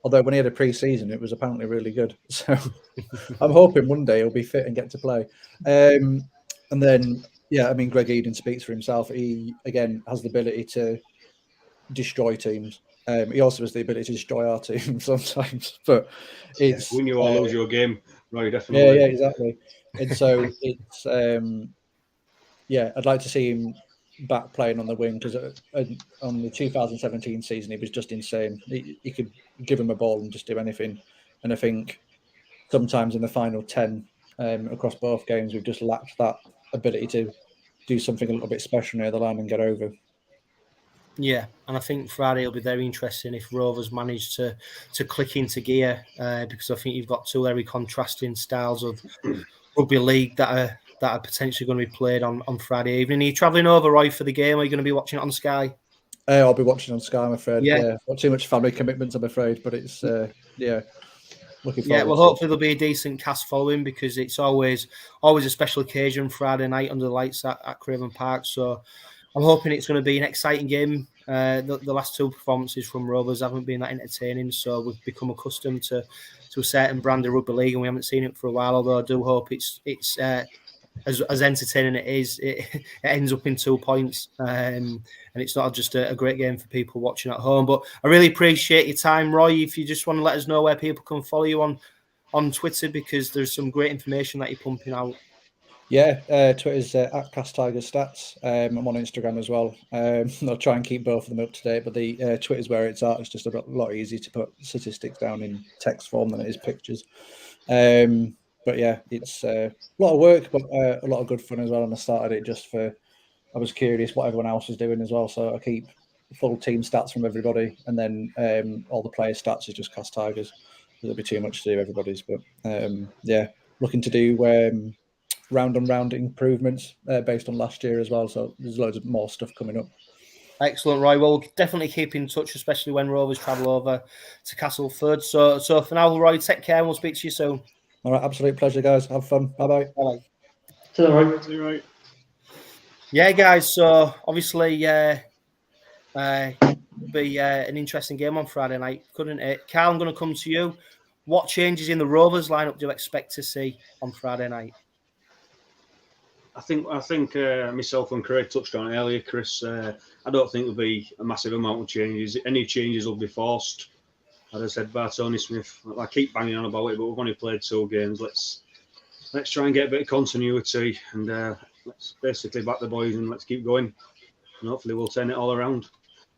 although when he had a pre-season, it was apparently really good. So I'm hoping one day he'll be fit and get to play. And then, 𝗥𝗏𝗱 speaks for himself. He, again, has the ability to destroy teams. He also has the ability to destroy our team sometimes. But it's... win you or lose your game. Right, definitely. Yeah, exactly. And so it's... I'd like to see him back playing on the wing, because on the 2017 season he was just insane. He could give him a ball and just do anything, and I think sometimes in the final 10 across both games we've just lacked that ability to do something a little bit special near the line and get over. Yeah, and I think Friday will be very interesting if Rovers manage to click into gear, because I think you've got 2 very contrasting styles of rugby league that are potentially going to be played on Friday evening. Are you travelling over, Roy, for the game? Are you going to be watching it on Sky? I'll be watching on Sky, I'm afraid. Yeah. Not too much family commitments, I'm afraid, but it's looking forward. Yeah, well, hopefully there'll be a decent cast following, because it's always a special occasion Friday night under the lights at Craven Park. So I'm hoping it's going to be an exciting game. The last 2 performances from Rovers haven't been that entertaining, so we've become accustomed to a certain brand of rugby league, and we haven't seen it for a while. Although I do hope it's as entertaining it is, it ends up in 2 points, and it's not just a great game for people watching at home. But I really appreciate your time, Roy. If you just want to let us know where people can follow you on Twitter, because there's some great information that you're pumping out. Twitter's at @CastTigersStats. I'm on Instagram as well. I'll try and keep both of them up to date, but the Twitter's where it's at. It's just a lot easier to put statistics down in text form than it is pictures. But yeah, it's a lot of work, but a lot of good fun as well. And I started it I was curious what everyone else was doing as well. So I keep full team stats from everybody, and then all the player stats is just Cast Tigers. There'll be too much to do everybody's, but looking to do round on round improvements based on last year as well. So there's loads of more stuff coming up. Excellent, Roy. Well, we'll definitely keep in touch, especially when Rovers travel over to Castleford. So for now, Roy, take care, and we'll speak to you soon. All right, absolute pleasure, guys. Have fun. Bye-bye. Bye-bye. See you, Roy. See you, Roy. Yeah, guys. So obviously, be an interesting game on Friday night, couldn't it? Carl, I'm going to come to you. What changes in the Rovers lineup do you expect to see on Friday night? I think myself and Craig touched on it earlier, Chris. I don't think there'll be a massive amount of changes. Any changes will be forced. as I said, by Tony Smith. I keep banging on about it, but we've only played 2 games. Let's try and get a bit of continuity, and let's basically back the boys and let's keep going. And hopefully we'll turn it all around.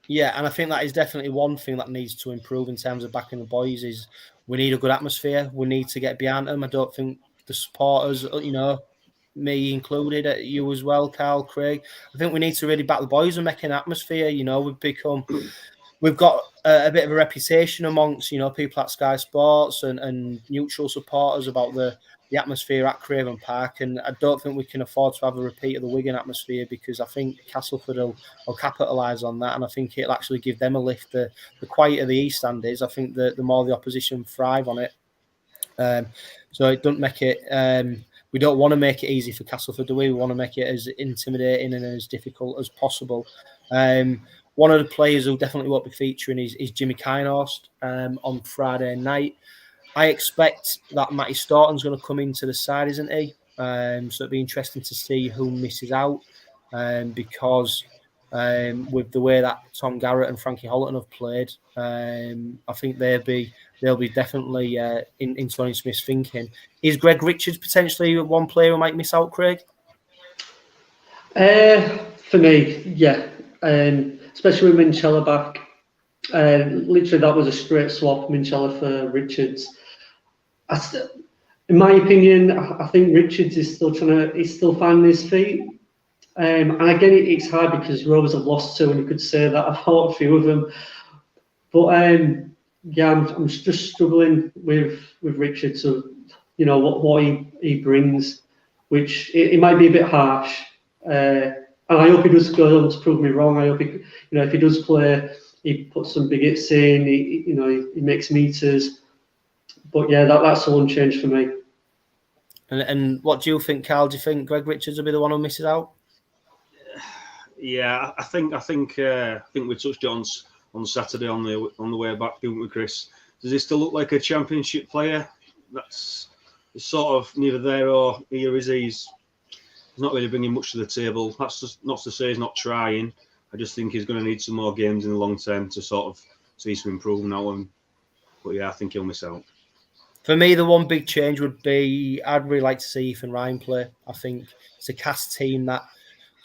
Yeah, and I think that is definitely one thing that needs to improve in terms of backing the boys is we need a good atmosphere. We need to get behind them. I don't think the supporters, me included, you as well, Carl, Craig, I think we need to really back the boys and make an atmosphere. We've got a bit of a reputation amongst, people at Sky Sports and neutral supporters about the atmosphere at Craven Park, and I don't think we can afford to have a repeat of the Wigan atmosphere, because I think Castleford will capitalise on that, and I think it'll actually give them a lift. The quieter the East Stand is, I think the more the opposition thrive on it. So it don't make it. We don't want to make it easy for Castleford, do we? We want to make it as intimidating and as difficult as possible. One of the players who definitely won't be featuring is Jimmy Kinehorst on Friday night. I expect that Matty Staunton's going to come into the side, isn't he? So it'll be interesting to see who misses out, because with the way that Tom Garrett and Frankie Holland have played, I think they'll be definitely in Tony Smith's thinking. Is Greg Richards potentially one player who might miss out, Craig? For me, yeah. Especially with Minchella back. Literally, that was a straight swap, Minchella for Richards. In my opinion, I think Richards is still finding his feet. And again, it's hard because Rovers have lost 2, and you could say that about a few of them. But yeah, I'm just struggling with Richards. So, what he brings, which it might be a bit harsh. And I hope he does go on to prove me wrong. I hope if he does play, he puts some big hits in. He makes meters. But yeah, that's the one change for me. And what do you think, Carl? Do you think Greg Richards will be the one who misses out? Yeah, I think we touched on Saturday on the way back, didn't we, Chris? Does he still look like a championship player? It's sort of neither there or here is he. He's not really bringing much to the table. That's just not to say he's not trying. I just think he's going to need some more games in the long term to sort of see some improvement out of him. But yeah, I think he'll miss out. For me, the one big change would be I'd really like to see Ethan Ryan play. I think it's a cast team that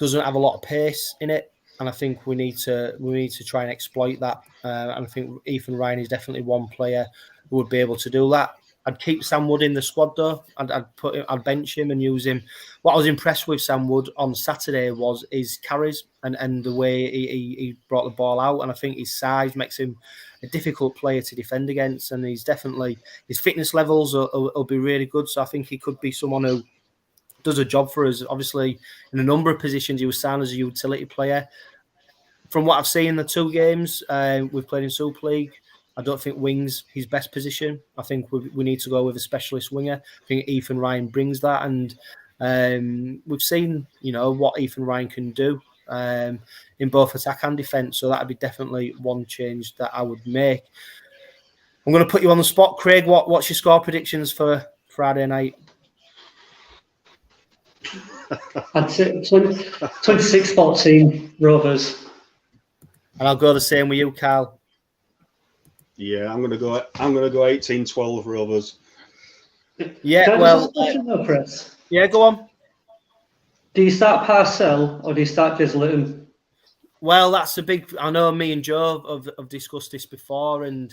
doesn't have a lot of pace in it, and I think we need to try and exploit that. And I think Ethan Ryan is definitely one player who would be able to do that. I'd keep Sam Wood in the squad though. I'd bench him and use him. What I was impressed with Sam Wood on Saturday was his carries and the way he brought the ball out. And I think his size makes him a difficult player to defend against. And he's definitely, his fitness levels will be really good. So I think he could be someone who does a job for us. Obviously, in a number of positions, he was signed as a utility player. From what I've seen in the 2 games we've played in Super League, I don't think wing's his best position. I think we need to go with a specialist winger. I think Ethan Ryan brings that, and we've seen, what Ethan Ryan can do in both attack and defence. So that would be definitely one change that I would make. I'm going to put you on the spot, Craig. What's your score predictions for Friday night? I'd say 26-14 Rovers. And I'll go the same with you, Carl. Yeah, I'm gonna go 18-12 Rovers. Yeah, Can I just question though, Chris? Yeah, go on. Do you start 𝗵𝗱 or do you start 𝗀𝗏? Well, that's a big. I know me and Joe have discussed this before, and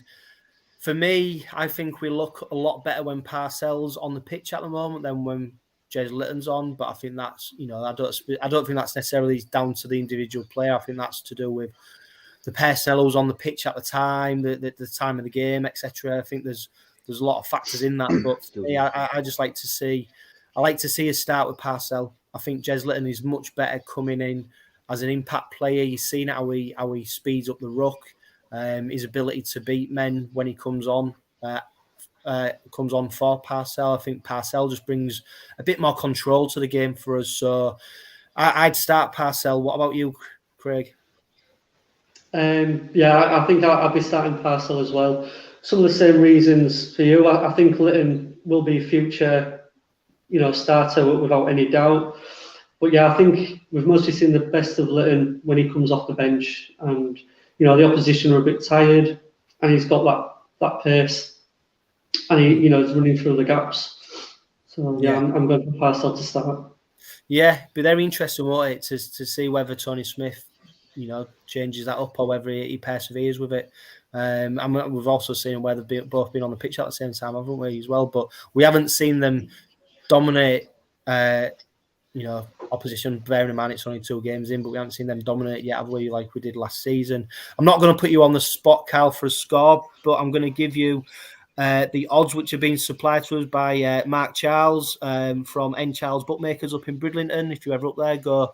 for me, I think we look a lot better when 𝗵𝗱's on the pitch at the moment than when 𝗀𝗏's on. But I think that's I don't think that's necessarily down to the individual player. I think that's to do with the 𝗵𝗱 who's on the pitch at the time, the time of the game, etc. I think there's a lot of factors in that. But for me, I just like to see us start with 𝗵𝗱. I think 𝗀𝗏 is much better coming in as an impact player. You've seen how he speeds up the ruck, his ability to beat men when he comes on for 𝗵𝗱. I think 𝗵𝗱 just brings a bit more control to the game for us. So I'd start 𝗵𝗱. What about you, Craig? Yeah, I think I'll be starting 𝗵𝗱 as well. Some of the same reasons for you. I think Lytton will be a future, starter without any doubt. But yeah, I think we've mostly seen the best of Lytton when he comes off the bench, and the opposition are a bit tired, and he's got that that pace, and he, he's running through the gaps. So yeah, I'm going for Parcell to start. Yeah, be very interesting, won't it, to see whether Tony Smith, changes that up or whether he perseveres with it. And we've also seen where they've both been on the pitch at the same time, haven't we, as well? But we haven't seen them dominate, opposition. Bearing in mind it's only 2 games in, but we haven't seen them dominate yet, have we, like we did last season? I'm not going to put you on the spot, Cal, for a score, but I'm going to give you the odds which have been supplied to us by Mark Charles from N. Charles Bookmakers up in Bridlington. If you're ever up there, go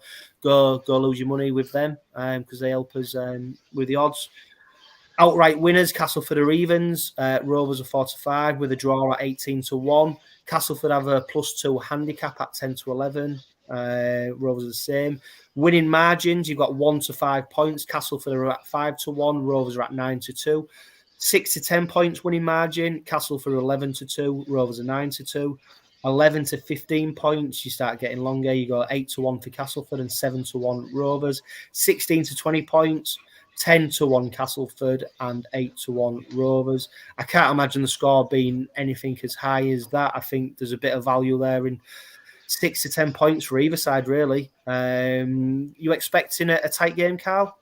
lose your money with them because they help us with the odds. Outright winners: Castleford are evens, Rovers are 4-5 with a draw at 18-1. Castleford have a +2 handicap at 10-11. Rovers are the same. Winning margins: you've got 1 to 5 points. Castleford are at 5-1. Rovers are at 9-2. 6 to 10 points winning margin. Castleford are 11-2. Rovers are 9-2. 11 to 15 points, you start getting longer. You go 8-1 for Castleford and 7-1 Rovers. 16 to 20 points, 10-1 Castleford and 8-1 Rovers. I can't imagine the score being anything as high as that. I think there's a bit of value there in 6 to 10 points for either side, really. You expecting a tight game, Carl?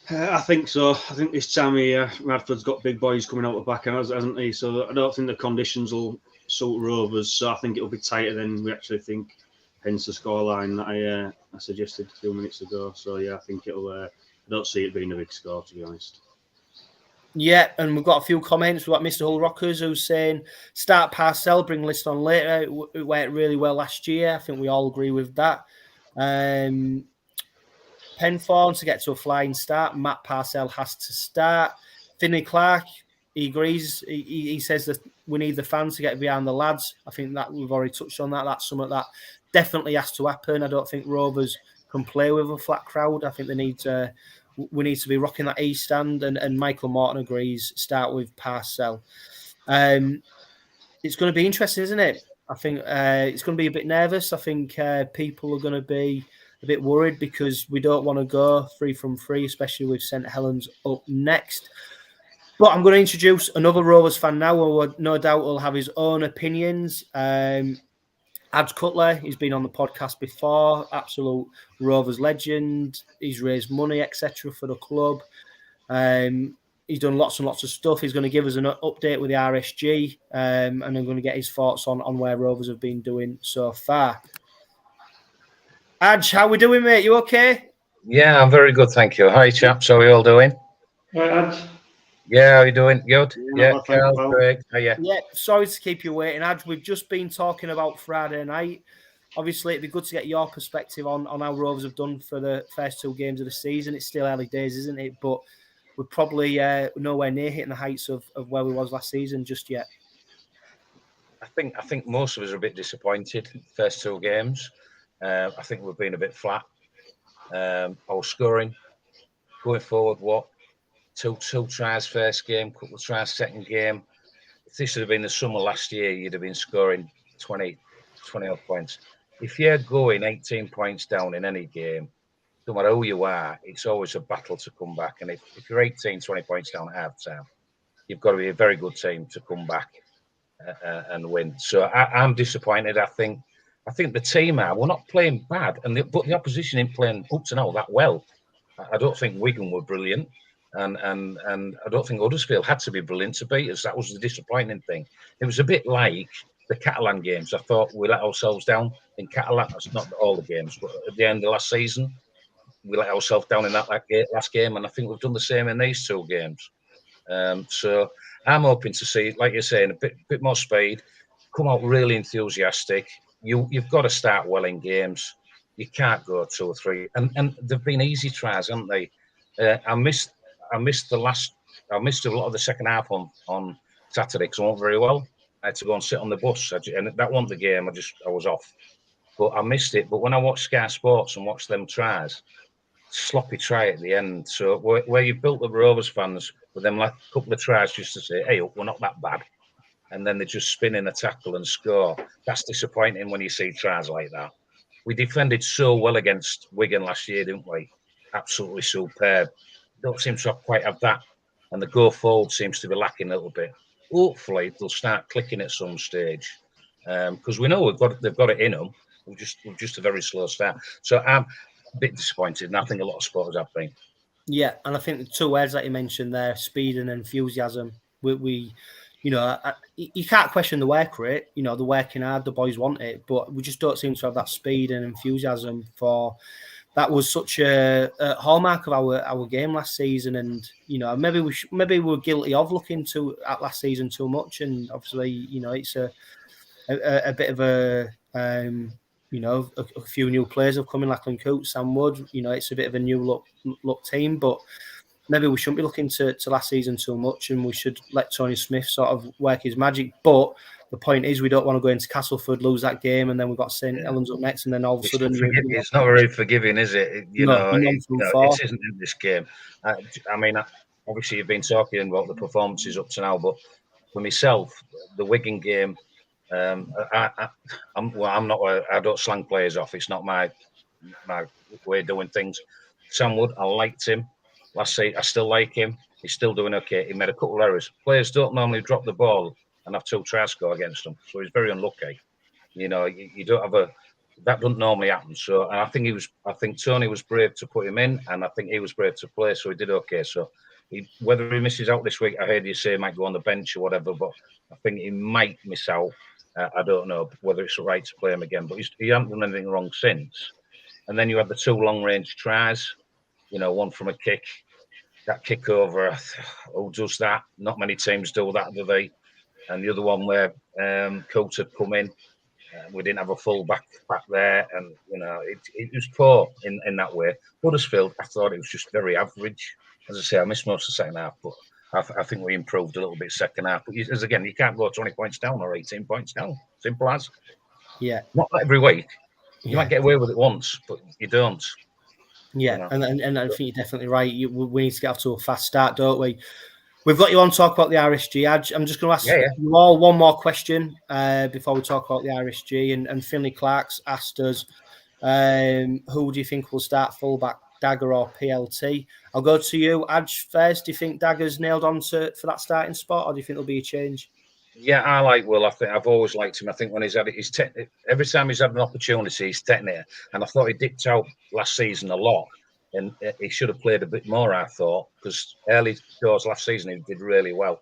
I think so. I think this time Radford's got big boys coming out the back, hasn't he? So I don't think the conditions will suit Rovers. So I think it'll be tighter than we actually think. Hence the scoreline that I suggested 2 minutes ago. So yeah, I think it'll. I don't see it being a big score, to be honest. Yeah, and we've got a few comments. We've got Mr. Hull Rockers who's saying start Parcell, bring list on later. It went really well last year. I think we all agree with that. Penthorn to get to a flying start. Matt Parcell has to start. Finley Clark, he agrees. He says that we need the fans to get behind the lads. I think that we've already touched on that. That's something that definitely has to happen. I don't think Rovers can play with a flat crowd. I think we need to be rocking that east stand. And Michael Morton agrees. Start with Parcell. It's going to be interesting, isn't it? I think it's going to be a bit nervous. I think people are going to be a bit worried because we don't want to go 3 from 3, especially with St Helens up next. But I'm going to introduce another Rovers fan now who no doubt will have his own opinions. Adz Cutler, he's been on the podcast before, absolute Rovers legend. He's raised money, etc. for the club. He's done lots and lots of stuff. He's going to give us an update with the RSG, and I'm going to get his thoughts on where Rovers have been doing so far. Adz, how we doing, mate? You okay? Yeah, I'm very good, thank you. Hi, chaps. How are you all doing? Right, Adz. Yeah, how are you doing? Good? Yeah, Carl, Craig. How are you? Yeah, sorry to keep you waiting, Adz. We've just been talking about Friday night. Obviously, it'd be good to get your perspective on how Rovers have done for the first 2 games of the season. It's still early days, isn't it? But we're probably nowhere near hitting the heights of where we was last season just yet. I think most of us are a bit disappointed first 2 games. I think we've been a bit flat. Our scoring going forward, what? Two tries first game, couple of tries second game. If this had been the summer last year, you'd have been scoring 20 odd points. If you're going 18 points down in any game, no matter who you are, it's always a battle to come back. And if you're 18, 20 points down at half time, you've got to be a very good team to come back and win. So I'm disappointed. I think the team we're not playing bad, but the opposition ain't playing up to now that well. I don't think Wigan were brilliant, and I don't think Huddersfield had to be brilliant to beat us. That was the disappointing thing. It was a bit like the Catalan games. I thought we let ourselves down in Catalan. That's not all the games, but at the end of last season, we let ourselves down in that last game, and I think we've done the same in these 2 games. So I'm hoping to see, like you're saying, a bit more speed, come out really enthusiastic. You've got to start well in games. You can't go 2 or 3, and they've been easy tries, haven't they? I missed a lot of the second half on Saturday because I wasn't very well. I had to go and sit on the bus, and that wasn't the game. I was off, but I missed it. But when I watched Sky Sports and watched them tries, sloppy try at the end. So where you built the Rovers fans with them like a couple of tries just to say, hey, we're not that bad, and then they just spin in a tackle and score. That's disappointing when you see tries like that. We defended so well against Wigan last year, didn't we? Absolutely superb. Don't seem to quite have that and the go forward seems to be lacking a little bit. Hopefully, they'll start clicking at some stage, because we know they've got it in them. We're just a very slow start. So I'm a bit disappointed, and I think a lot of supporters have been. Yeah, and I think the two words that you mentioned there, speed and enthusiasm, we you know, you can't question the work rate. You know, they're working hard, the boys want it, but we just don't seem to have that speed and enthusiasm for. That was such a hallmark of our game last season, and you know, maybe we're guilty of looking at last season too much, and obviously, you know, it's a bit of a you know, a few new players have come in, like Coote, Sam Wood. You know, it's a bit of a new look team, but maybe we shouldn't be looking to last season too much, and we should let Tony Smith sort of work his magic. But the point is, we don't want to go into Castleford, lose that game, and then we've got St Helens up next, and then all of a sudden... It's not very forgiving, is it? This isn't in this game. I mean, obviously you've been talking about the performances up to now, but for myself, the Wigan game, I don't slang players off. It's not my way of doing things. Sam Wood, I liked him last season. I still like him. He's still doing okay. He made a couple of errors. Players don't normally drop the ball and have 2 tries score against them, so he's very unlucky. You know, you don't have that doesn't normally happen. So, and I think Tony was brave to put him in, and I think he was brave to play, so he did okay. So, whether he misses out this week, I heard you say he might go on the bench or whatever, but I think he might miss out. I don't know whether it's right to play him again, but he hasn't done anything wrong since. And then you have the 2 long-range tries. You know, one from a kick, that kick over. Who does that? Not many teams do that, do they? And the other one where Coote had come in, we didn't have a full back there, and you know it was poor in that way. Huddersfield, I thought it was just very average. As I say, I missed most of the second half, but I think we improved a little bit second half. But as again, you can't go 20 points down or 18 points down. Simple as. Yeah. Not every week. You might get away with it once, but you don't. Yeah, you know? and I think you're definitely right. We need to get off to a fast start, don't we? We've got you on to talk about the RSG. I'm just going to ask you all one more question before we talk about the RSG. And Finley Clark's asked us, who do you think will start fullback, Dagger or PLT? I'll go to you, Adj, first. Do you think Dagger's nailed on for that starting spot, or do you think there'll be a change? Yeah, I like Will. I think I've always liked him. I think when he's had it, every time he's had an opportunity, he's technical. And I thought he dipped out last season a lot. And he should have played a bit more, I thought, because early doors last season he did really well.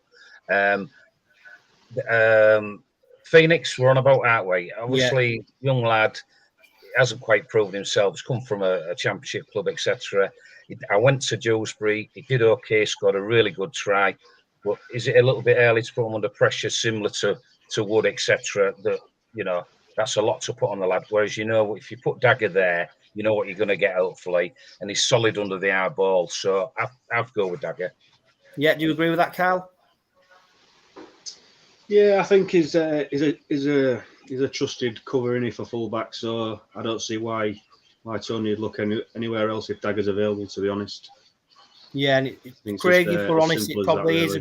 Phoenix, we're on about, aren't we? Obviously, young lad, hasn't quite proven himself. He's come from a championship club, etc. I went to Dewsbury. He did okay, scored a really good try. But is it a little bit early to put him under pressure, similar to Wood, etc.? That, you know, that's a lot to put on the lad. Whereas, you know, if you put Dagger there, you know what you're going to get, hopefully, and he's solid under the high ball. So I'd go with Dagger. Yeah, do you agree with that, Carl? Yeah, I think he's a trusted cover in for fullback. So I don't see why Tony would look anywhere else if Dagger's available. To be honest. Yeah, and Craig, if we're honest, it probably is.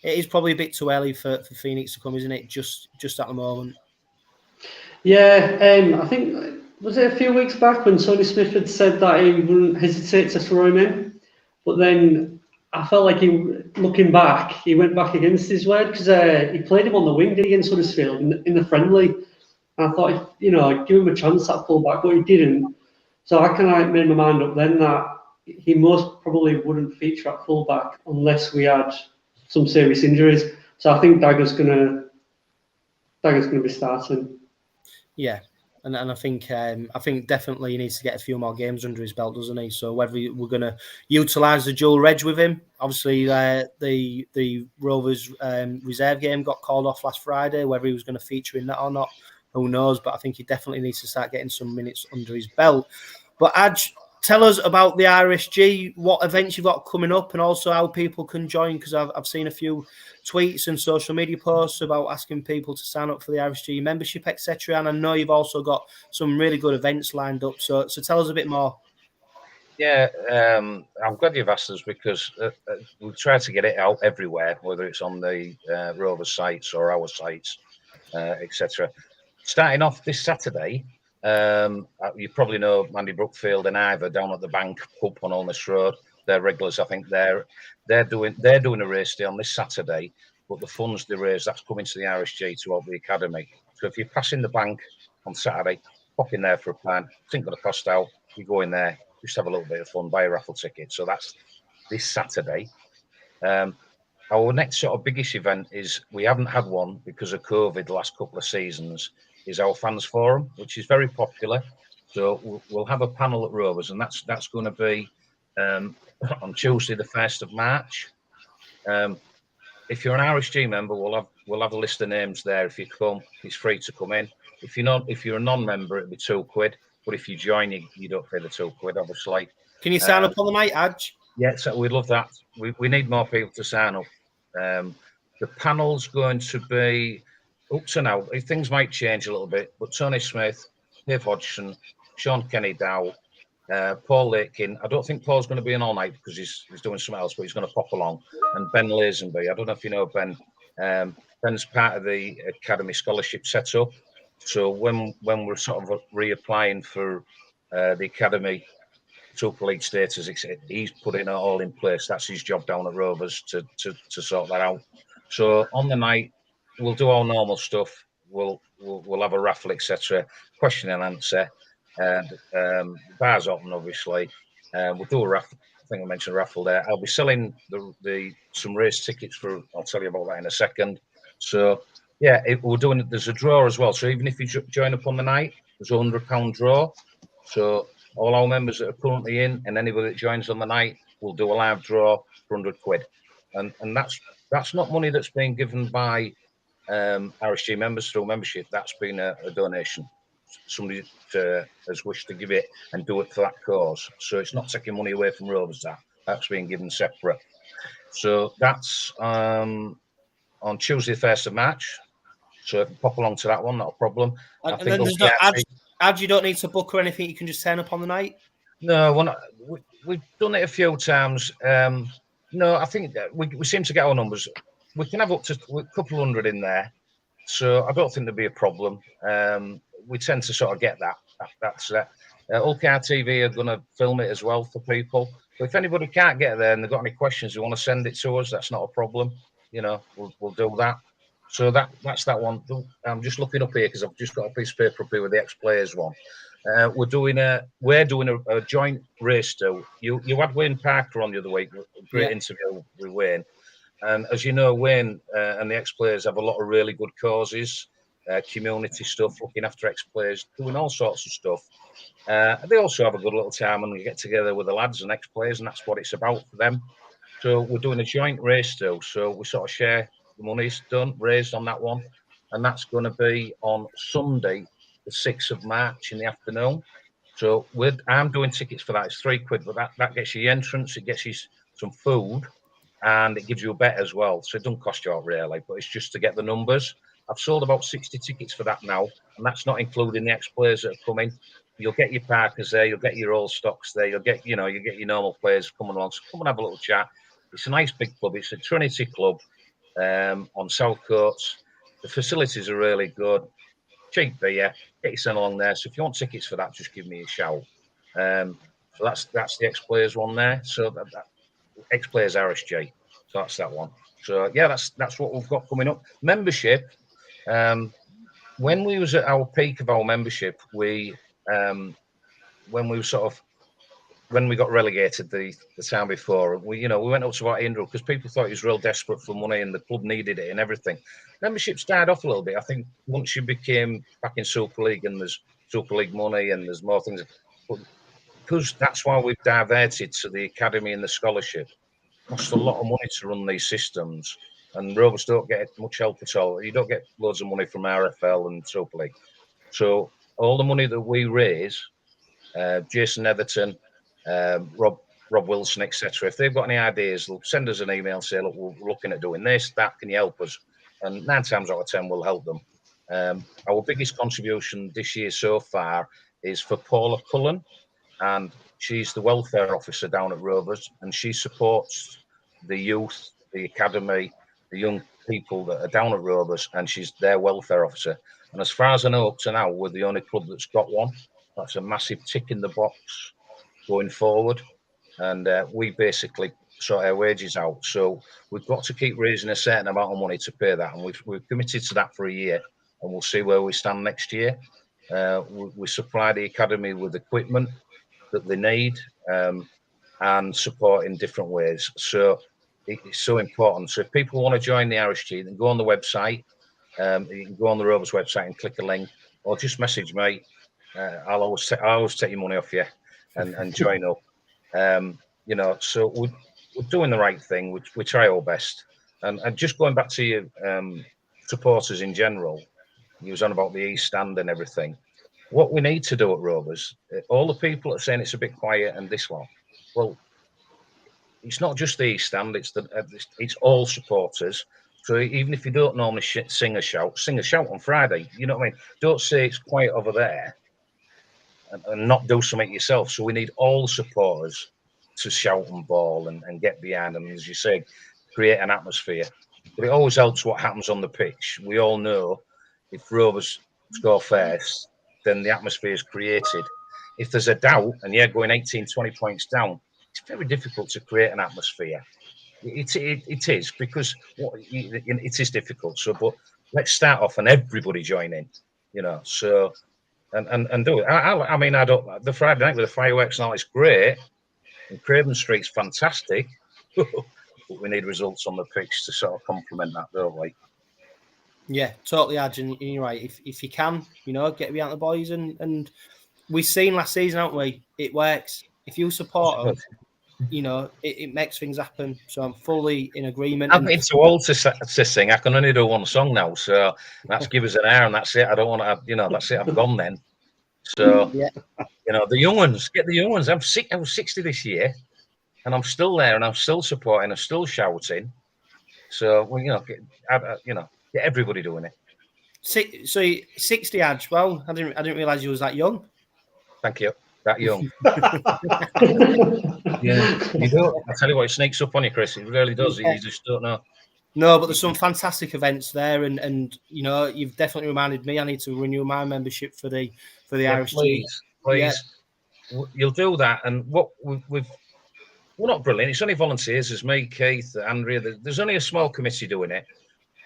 It is probably a bit too early for Phoenix to come, isn't it? Just at the moment. Yeah, I think. Was it a few weeks back when Tony Smith had said that he wouldn't hesitate to throw him in? But then I felt like looking back, he went back against his word because he played him on the wing, did he, against Huddersfield in the friendly. And I thought, you know, give him a chance at fullback, but he didn't. So I kind of made my mind up then that he most probably wouldn't feature at fullback unless we had some serious injuries. So I think Dagger's gonna be starting. Yeah. And I think definitely he needs to get a few more games under his belt, doesn't he? So whether we're going to utilise the dual reg with him, obviously the Rovers reserve game got called off last Friday. Whether he was going to feature in that or not, who knows? But I think he definitely needs to start getting some minutes under his belt. But Adj, tell us about the RSG, what events you've got coming up, and also how people can join, because I've seen a few tweets and social media posts about asking people to sign up for the RSG membership, etc. And I know you've also got some really good events lined up. So tell us a bit more. Yeah, I'm glad you've asked us, because we try to get it out everywhere, whether it's on the Rover sites or our sites, etc. Starting off this Saturday, you probably know Mandy Brookfield and Ivor down at the Bank pub on Ulmis Road. they're regulars. I think they're doing a race day on this Saturday, but the funds they raise, that's coming to the RSG to help the academy. So if you're passing the bank on Saturday, pop in there for a pint. It's not going to cost out. You go in there, just have a little bit of fun, buy a raffle ticket. So that's this Saturday. Our next sort of biggish event is, we haven't had one because of COVID the last couple of seasons, is our fans forum, which is very popular. So we'll have a panel at Rovers, and that's going to be on Tuesday, the 1st of March. If you're an RSG member, we'll have a list of names there. If you come, it's free to come in. If you're a non-member, it'll be £2. But if you join, you don't pay the £2, obviously. Can you sign up on the night, Adge? Yeah, so we'd love that. We need more people to sign up. The panel's going to be up to now. Things might change a little bit, but Tony Smith, Dave Hodgson, Sean Kenny Dow, Paul Lakin. I don't think Paul's going to be in all night because he's doing something else, but he's going to pop along. And Ben Lazenby. I don't know if you know Ben. Ben's part of the Academy Scholarship setup. So when we're sort of reapplying for the Academy Super League status, he's putting it all in place. That's his job down at Rovers to sort that out. So on the night, we'll do our normal stuff. We'll have a raffle, etc. Question and answer. And bar's open, obviously. We'll do a raffle. I think I mentioned a raffle there. I'll be selling some race tickets for. I'll tell you about that in a second. So yeah, we're doing. There's a draw as well. So even if you join up on the night, there's a £100 draw. So all our members that are currently in, and anybody that joins on the night, will do a live draw for £100. And that's not money that's being given by RSG members through membership. That's been a donation. Somebody has wished to give it and do it for that cause. So it's not taking money away from Rovers. That's being given separate. So that's on Tuesday, 1st of March. So if you pop along to that one, not a problem. And then there's no ads. You don't need to book or anything. You can just turn up on the night. No, we've done it a few times. No, I think that we seem to get our numbers. We can have up to a couple hundred in there. So I don't think there'll be a problem. We tend to sort of get that. That's 𝗂𝐿𝐼 are going to film it as well for people. But if anybody can't get there and they've got any questions, they want to send it to us, that's not a problem. You know, we'll do that. So that's that one. I'm just looking up here because I've just got a piece of paper up here with the ex-players one. We're doing a joint race too. You had Wayne Parker on the other week. Great interview with Wayne. And as you know, Wayne and the ex-players have a lot of really good causes, community stuff, looking after ex-players, doing all sorts of stuff. They also have a good little time and we get together with the lads and ex-players, and that's what it's about for them. So we're doing a joint race too. So we sort of share the money's raised on that one. And that's going to be on Sunday, the 6th of March in the afternoon. So I'm doing tickets for that. It's £3, but that gets you the entrance, it gets you some food, and it gives you a bet as well. So it doesn't cost you out really, but it's just to get the numbers. I've sold about 60 tickets for that now, and that's not including the ex-players that are coming. You'll get your Parkers there, you'll get your old stocks there, you'll get your normal players coming along. So come and have a little chat. It's a nice big club. It's a Trinity club on South Courts. The facilities are really good. Cheap beer, get yourself along there. So if you want tickets for that, just give me a shout. So that's the ex-players one there. So that ex-players RSG. So that's that one. So yeah, that's what we've got coming up. Membership. When we was at our peak of our membership, when we got relegated the time before, we went up to about 800 because people thought he was real desperate for money and the club needed it and everything. Membership started off a little bit. I think once you became back in Super League and there's Super League money and there's more things, but because that's why we've diverted to the academy and the scholarship. It costs a lot of money to run these systems, and Rovers don't get much help at all. You don't get loads of money from RFL and Super League. So all the money that we raise, Jason Netherton, Rob Wilson, etc. If they've got any ideas, they'll send us an email and say, look, we're looking at doing this, that, can you help us? And 9 times out of 10, we'll help them. Our biggest contribution this year so far is for Paula Cullen, and she's the welfare officer down at Rovers, and she supports the youth, the academy, the young people that are down at Rovers, and she's their welfare officer. And as far as I know, up to now, we're the only club that's got one. That's a massive tick in the box going forward. and we basically sort our wages out. So we've got to keep raising a certain amount of money to pay that, and we've committed to that for a year, and we'll see where we stand next year. We supply the academy with equipment that they need, and support in different ways. So it's so important. So if people want to join the RSG, then go on the website. You can go on the Rovers website and click a link, or just message me. I'll always take your money off you and join up. You know, so we're doing the right thing. We try our best. And just going back to your supporters in general, you was on about the East Stand and everything. What we need to do at Rovers, all the people are saying it's a bit quiet and this one. Well, it's not just the East Stand; it's all supporters. So even if you don't normally sing a shout on Friday. You know what I mean? Don't say it's quiet over there and not do something yourself. So we need all the supporters to shout and bawl and get behind them, as you say, create an atmosphere. But it always helps what happens on the pitch. We all know if Rovers score first, then the atmosphere is created. If there's a doubt and you're going 18, 20 points down, it's very difficult to create an atmosphere. It is, because it is difficult. So, but let's start off and everybody join in, you know. So, and do it. I mean, I don't. The Friday night with the fireworks and all, it's great. And Craven Street's fantastic, but we need results on the pitch to sort of complement that, don't we? Yeah, totally, Adge, and you're right. If you can, you know, get behind the boys, and we've seen last season, haven't we? It works. If you support them, you know, it makes things happen. So I'm fully in agreement. I'm too old to sing. I can only do one song now, so that's give us an hour, and that's it. I don't want to, you know, that's it. I've gone then. So, yeah. You know, the young ones, get the young ones. I was 60 this year, and I'm still there, and I'm still supporting, I'm still shouting. So, well, you know, get everybody doing it. So 60, Adge. Well, I didn't realise you was that young. Thank you. That young. Yeah, you don't. I tell you what, it sneaks up on you, Chris. It really does. Yeah. You just don't know. No, but there's some fantastic events there, and you know, you've definitely reminded me I need to renew my membership for the Irish team. Please. Yeah. You'll do that, and what we're not brilliant. It's only volunteers. There's me, Keith, Andrea. There's only a small committee doing it,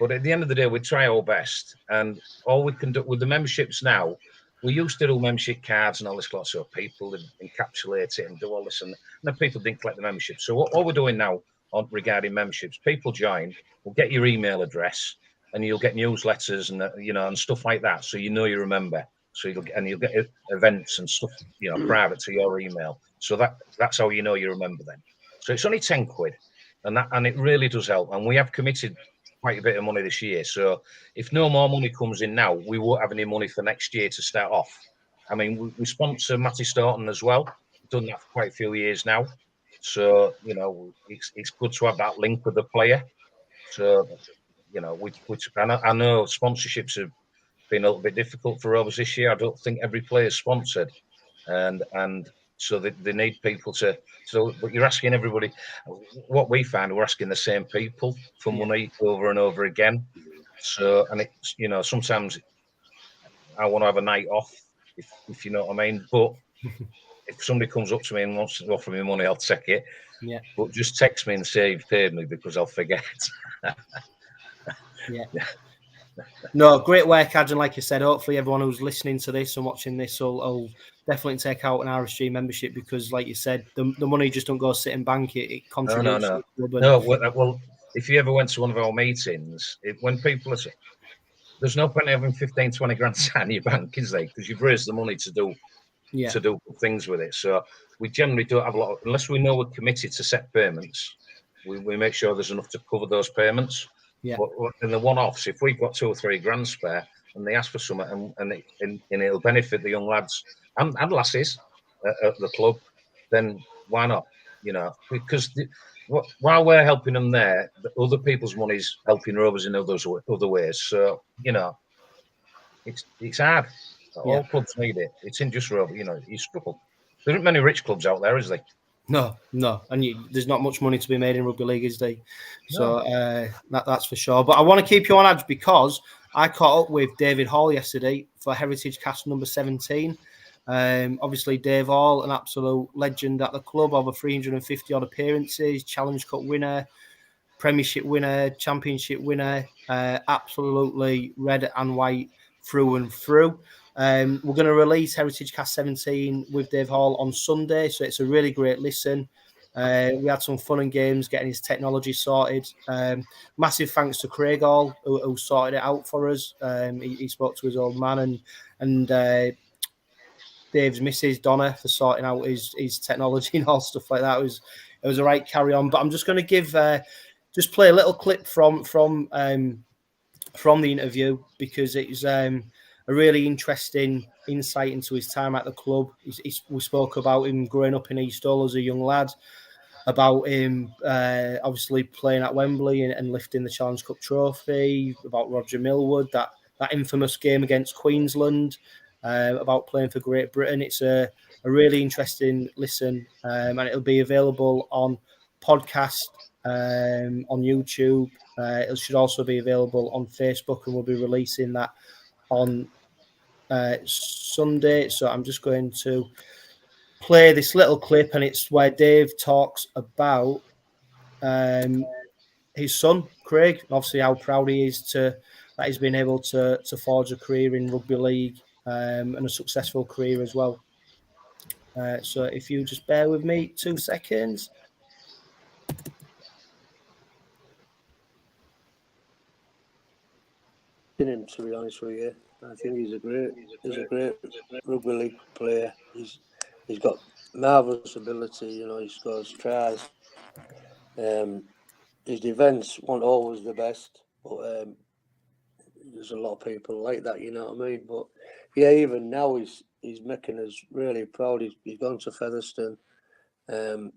but at the end of the day, we try our best, and all we can do with the memberships now. We used to do membership cards and all this lot, so people encapsulate it and do all this, and then people didn't collect the membership. So what we're doing now regarding memberships, people join, we'll get your email address, and you'll get newsletters and you know, and stuff like that, so you know you remember. So you'll get events and stuff, you know, private to your email. So that's how you know you remember them. So it's only £10, and it really does help. And we have committed quite a bit of money this year. So if no more money comes in now, we won't have any money for next year to start off. I mean, we sponsor Matty Staunton as well. We've done that for quite a few years now. So, you know, it's good to have that link with the player. So, you know, I know sponsorships have been a little bit difficult for Rovers this year. I don't think every player is sponsored. And so they need people to. So, but you're asking everybody. What we find, we're asking the same people for money over and over again. So, and it's, you know, sometimes I want to have a night off, if you know what I mean. But if somebody comes up to me and wants to offer me money, I'll take it. Yeah. But just text me and say you've paid me, because I'll forget. Yeah. No, great work, Adge, and like you said, hopefully everyone who's listening to this and watching this will definitely take out an RSG membership, because, like you said, the money just don't go sit in bank. It contributes. No. Well, if you ever went to one of our meetings, when people are, there's no point in having 15, 20 grand in your bank, is there? Because you've raised the money to do things with it. So we generally don't have a lot unless we know we're committed to set payments. We make sure there's enough to cover those payments. Yeah. But in the one-offs, if we've got 2 or 3 grand spare and they ask for something, and it'll benefit the young lads and lasses at the club, then why not? You know, because while we're helping them there, other people's money's helping Rovers in other ways. So, you know, it's hard. All clubs need it. It's in just Rovers. You know, you struggle. There aren't many rich clubs out there, is there? No, and there's not much money to be made in rugby league, is there? So that's for sure. But I want to keep you on edge, because I caught up with David Hall yesterday for Heritage Cast number 17, Obviously, Dave Hall, an absolute legend at the club, over 350 odd appearances, Challenge Cup winner, Premiership winner, Championship winner, absolutely red and white through and through. We're going to release Heritage Cast 17 with Dave Hall on Sunday, so it's a really great listen. We had some fun and games getting his technology sorted. Massive thanks to Craig Hall, who sorted it out for us. He spoke to his old man and Dave's missus Donna for sorting out his technology and all stuff like that. It was a right carry on. But I'm just going to give just play a little clip from the interview, because it's a really interesting insight into his time at the club. We spoke about him growing up in East Hull as a young lad, about him obviously playing at Wembley and lifting the Challenge Cup trophy, about Roger Millward, that infamous game against Queensland, about playing for Great Britain. It's a really interesting listen, and it'll be available on podcast, on YouTube. It should also be available on Facebook, and we'll be releasing that on Sunday. So I'm just going to play this little clip, and it's where Dave talks about his son Craig, and obviously how proud he is that he's been able to forge a career in rugby league, and a successful career as well. So if you just bear with me 2 seconds. Him, to be honest with you, I think he's a great rugby league player. He's got marvellous ability. You know, he scores tries. His defence weren't always the best, but there's a lot of people like that. You know what I mean? But yeah, even now he's making us really proud. He's gone to Featherstone, and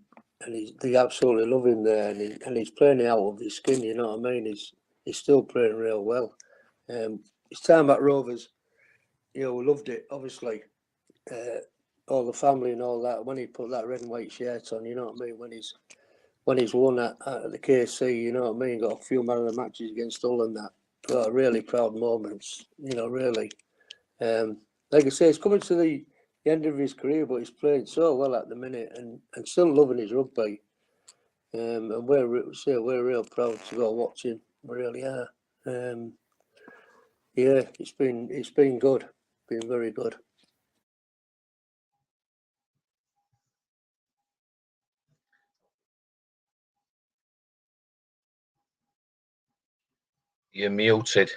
they absolutely love him there, and he's playing out of his skin. You know what I mean? He's still playing real well. His time at Rovers, you know, we loved it, obviously. All the family and all that. When he put that red and white shirt on, you know what I mean? When he's won at the KC, you know what I mean? Got a few man of the matches against Hull and that. Got really proud moments, you know, really. Like I say, he's coming to the end of his career, but he's playing so well at the minute and still loving his rugby. And we're real proud to go watch him. We really are. Yeah, it's been good, been very good. You're muted.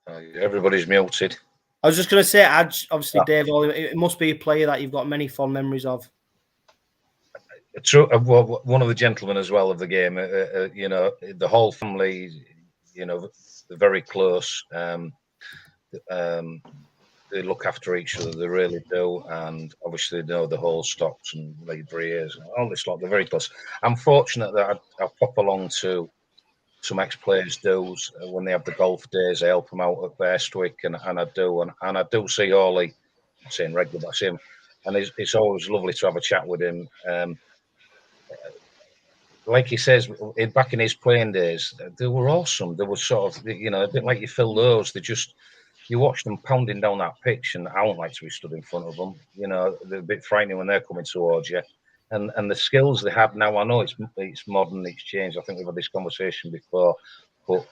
Everybody's muted. I was just going to say, obviously, Dave, it must be a player that you've got many fond memories of. True. Well, one of the gentlemen as well of the game. You know, the whole family. You know, they're very close. They look after each other. They really do, and obviously they know the whole Stocks and 𝗵𝗵𝗴 and all this lot. They're very close. I'm fortunate that I pop along to some ex-players' do's when they have the golf days. I help them out at 𝗵𝗱, and I do see Hawley. I'm saying regular, but I see him, and it's always lovely to have a chat with him. Like he says, back in his playing days, they were awesome. They were sort of, you know, a bit like you fill those. You watch them pounding down that pitch, and I don't like to be stood in front of them. You know, they're a bit frightening when they're coming towards you. And the skills they have now, I know it's modern, it's changed. I think we've had this conversation before, but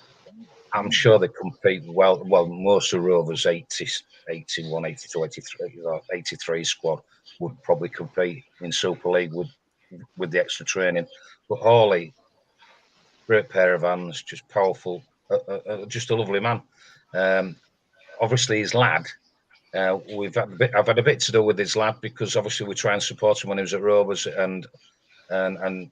I'm sure they compete well. Well, most of Rovers 81, 82, 83 squad would probably compete in Super League with the extra training. But Hawley, great pair of hands, just powerful, just a lovely man. Obviously, his lad. I've had a bit to do with his lad, because obviously we try and support him when he was at Rovers, and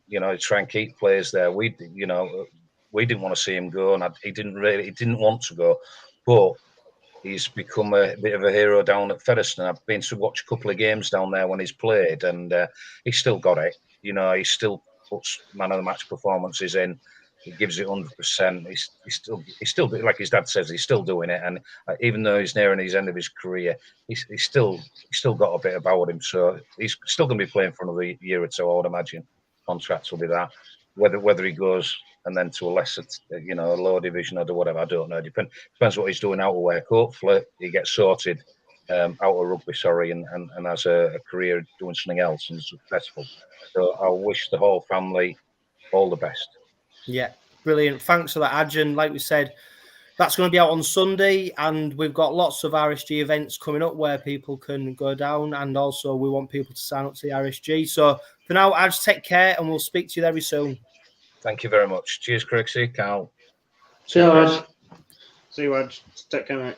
you know, try and keep players there. We didn't want to see him go, and he didn't want to go, but he's become a bit of a hero down at Featherstone. I've been to watch a couple of games down there when he's played, and he's still got it. You know, he still puts man of the match performances in. He gives it 100%. He's still like his dad says. He's still doing it, and even though he's nearing his end of his career, he's still got a bit about him. So he's still going to be playing for another year or two, I would imagine. Contracts will be that. Whether he goes and then to a lesser, you know, a lower division or whatever, I don't know. Depends what he's doing out of work. Hopefully he gets sorted out of rugby, and has a career doing something else and successful. So I wish the whole family all the best. Yeah, brilliant. Thanks for that, Adj. And like we said, that's going to be out on Sunday, and we've got lots of RSG events coming up where people can go down, and also we want people to sign up to the RSG. So for now, Adj, take care, and we'll speak to you very soon. Thank you very much. Cheers, Craig. See you, Carl. See you, Adj. See you, Adj. Take care, mate.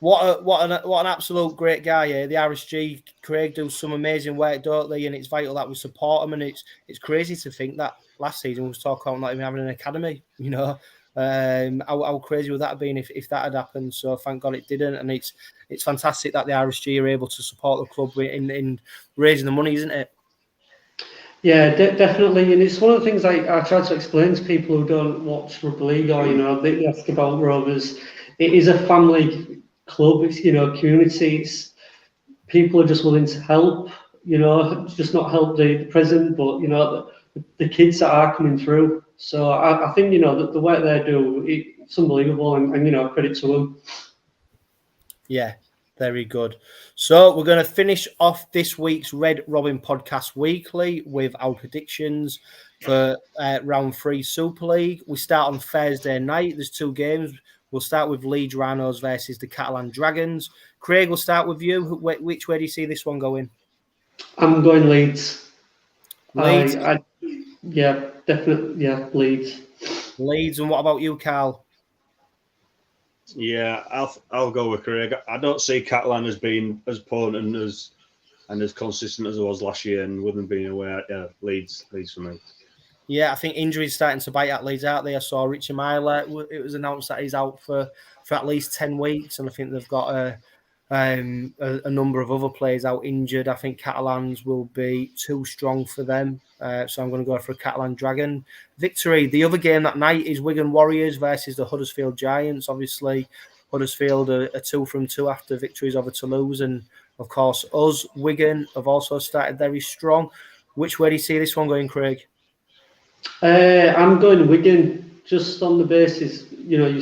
What an absolute great guy, yeah. The RSG, Craig, do some amazing work, don't they? And it's vital that we support them. And it's crazy to think that last season we was talking about not even having an academy, you know. How crazy would that have been if that had happened? So thank God it didn't, and it's fantastic that the RSG are able to support the club in raising the money, isn't it? Yeah, definitely, and it's one of the things I try to explain to people who don't watch rugby league, or they ask about Rovers. It is a family club. It's community. It's people are just willing to help. Just not help the present, but the kids that are coming through. So I think the work they do, it's unbelievable, and credit to them. Yeah, very good. So we're going to finish off this week's Red Robin Podcast Weekly with our predictions for Round 3 Super League. We start on Thursday night. There's 2 games. We'll start with Leeds Rhinos versus the Catalan Dragons. Craig, we'll start with you. Which way do you see this one going? I'm going Leeds. Leeds? Yeah, definitely. Yeah, Leeds. Leeds. And what about you, Carl? Yeah, I'll go with Craig. I don't see Catalan as being as potent and as consistent as it was last year, and with them being away, Leeds for me. Yeah, I think injuries starting to bite at Leeds out there. I saw 𝗵𝗵𝗀. It was announced that he's out for at least 10 weeks, and I think they've got a number of other players out injured. I think Catalans will be too strong for them, so I'm going to go for a Catalan Dragon victory. The other game that night is Wigan Warriors versus the Huddersfield Giants. Obviously, Huddersfield are 2 from 2 after victories over Toulouse, and of course, us, Wigan, have also started very strong. Which way do you see this one going, Craig? I'm going Wigan, just on the basis, you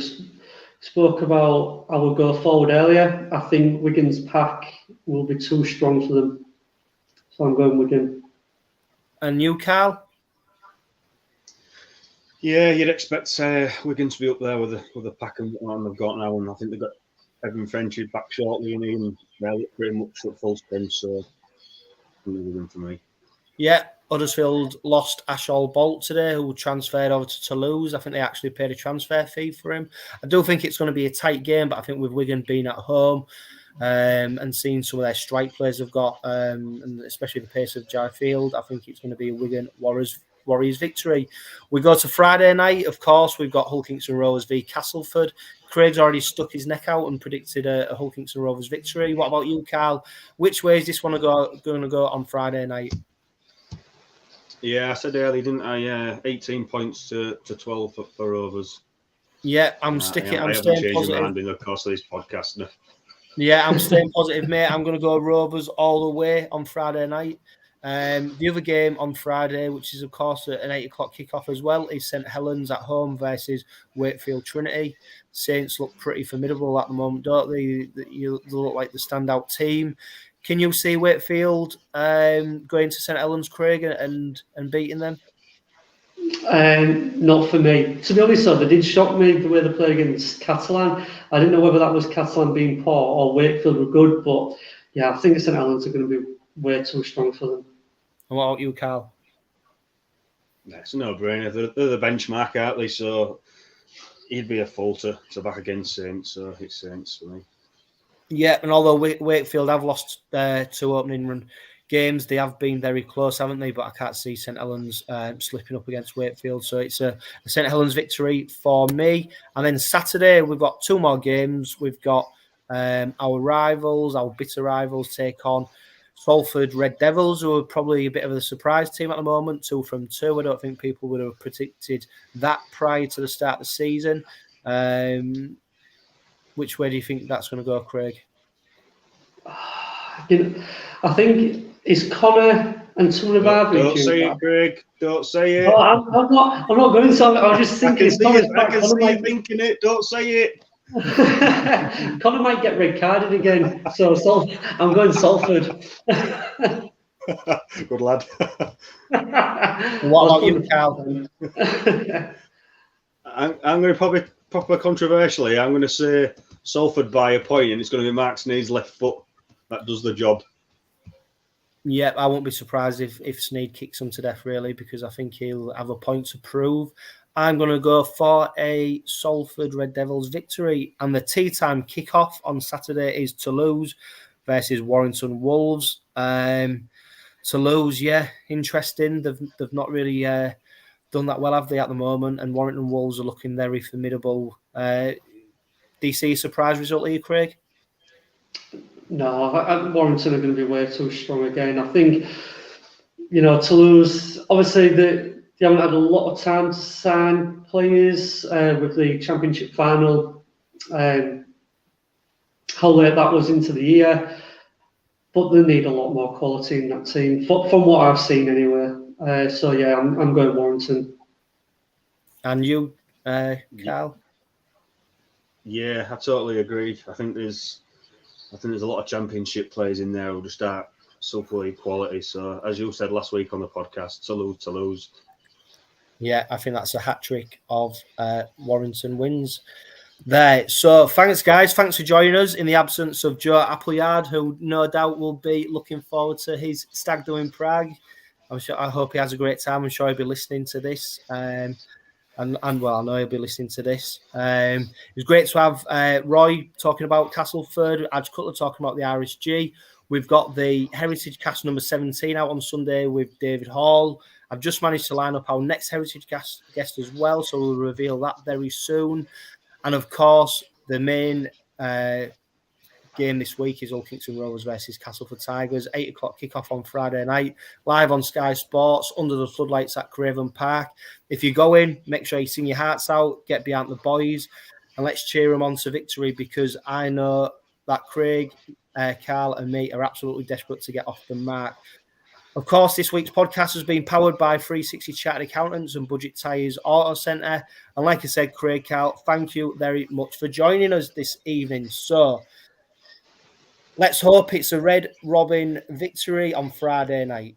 spoke about I will go forward earlier. I think Wigan's pack will be too strong for them. So I'm going Wigan. And you, Carl? Yeah, you'd expect Wigan to be up there with the pack and they've got now, and I think they've got Evan Frenchie back shortly, and they're pretty much at full strength, so Wigan for me. Yeah, Huddersfield lost 𝗪𝗓𝗄 today, who transferred over to Toulouse. I think they actually paid a transfer fee for him. I do think it's going to be a tight game, but I think with Wigan being at home and seeing some of their strike players have got, and especially the pace of Jai Field, I think it's going to be a Wigan Warriors victory. We go to Friday night, of course. We've got Hull Kingston Rovers v Castleford. Craig's already stuck his neck out and predicted a Hull Kingston Rovers victory. What about you, Carl? Which way is this one going to go on Friday night? Yeah, I said earlier, didn't I? 18 points to 12 for Rovers. Yeah, I'm staying positive. I haven't changed my mind in the course of this podcast now. Yeah, I'm staying positive, mate. I'm going to go Rovers all the way on Friday night. The other game on Friday, which is, of course, an 8 o'clock kickoff as well, is St Helens at home versus Wakefield Trinity. Saints look pretty formidable at the moment, don't they? They look like the standout team. Can you see Wakefield going to St Helens, Craig, and beating them? Not for me. To be honest, though, they did shock me the way they played against Catalan. I didn't know whether that was Catalan being poor or Wakefield were good, but yeah, I think St Helens are going to be way too strong for them. And what about you, Carl? Yeah, it's a no-brainer. They're the benchmark, aren't they? So he'd be a fool to back against Saints, so it's Saints for me. Yeah, and although Wakefield have lost their 2 opening run games, they have been very close, haven't they? But I can't see St Helens slipping up against Wakefield. So it's a St Helens victory for me. And then Saturday, we've got 2 more games. We've got our rivals, our bitter rivals, take on Salford Red Devils, who are probably a bit of a surprise team at the moment, 2 from 2. I don't think people would have predicted that prior to the start of the season. Which way do you think that's going to go, Craig? I think it's Connor and 𝗪𝗏. Don't say it, Craig. Don't say it. No, I'm not going to. I was just thinking. I can see you thinking it. Don't say it. Connor might get red carded again, so I'm going Salford. Good lad. What about you, Cal? I'm going to probably proper controversially. I'm going to say Salford by a point, and it's going to be Mark Sneed's left foot that does the job. Yeah, I won't be surprised if Sneed kicks him to death, really, because I think he'll have a point to prove. I'm going to go for a Salford Red Devils victory, and the tea time kickoff on Saturday is Toulouse versus Warrington Wolves. Toulouse, yeah, interesting. They've not really done that well, have they, at the moment? And Warrington Wolves are looking very formidable. Do you see a surprise result here, Craig? No, Warrington are going to be way too strong again. I think, Toulouse, obviously, they haven't had a lot of time to sign players with the Championship final. How late that was into the year. But they need a lot more quality in that team, from what I've seen anyway. So, yeah, I'm going Warrington. And you, Cal? Yeah, I totally agree. I think there's a lot of Championship players in there who just aren't super quality. So, as you said last week on the podcast, Toulouse. Yeah, I think that's a hat trick of Warrington wins there. So, thanks, guys. Thanks for joining us in the absence of Joe Appleyard, who no doubt will be looking forward to his stag do in Prague. I hope he has a great time. I'm sure he'll be listening to this. And well, I know he'll be listening to this. It was great to have Roy talking about Castleford, Adge Cutler talking about the Irish G. We've got the Heritage Cast number 17 out on Sunday with David Hall. I've just managed to line up our next Heritage guest as well, so we'll reveal that very soon. And of course, the main game this week is Hull Kingston Rovers versus Castleford Tigers. 8 o'clock kickoff on Friday night, live on Sky Sports under the floodlights at Craven Park. If you go in, make sure you sing your hearts out, get behind the boys, and let's cheer them on to victory, because I know that Craig, Carl, and me are absolutely desperate to get off the mark. Of course, this week's podcast has been powered by ~$360 Chartered Accountants and Budget Tyres Auto Centre. And like I said, Craig, Carl, thank you very much for joining us this evening. So let's hope it's a Red Robin victory on Friday night.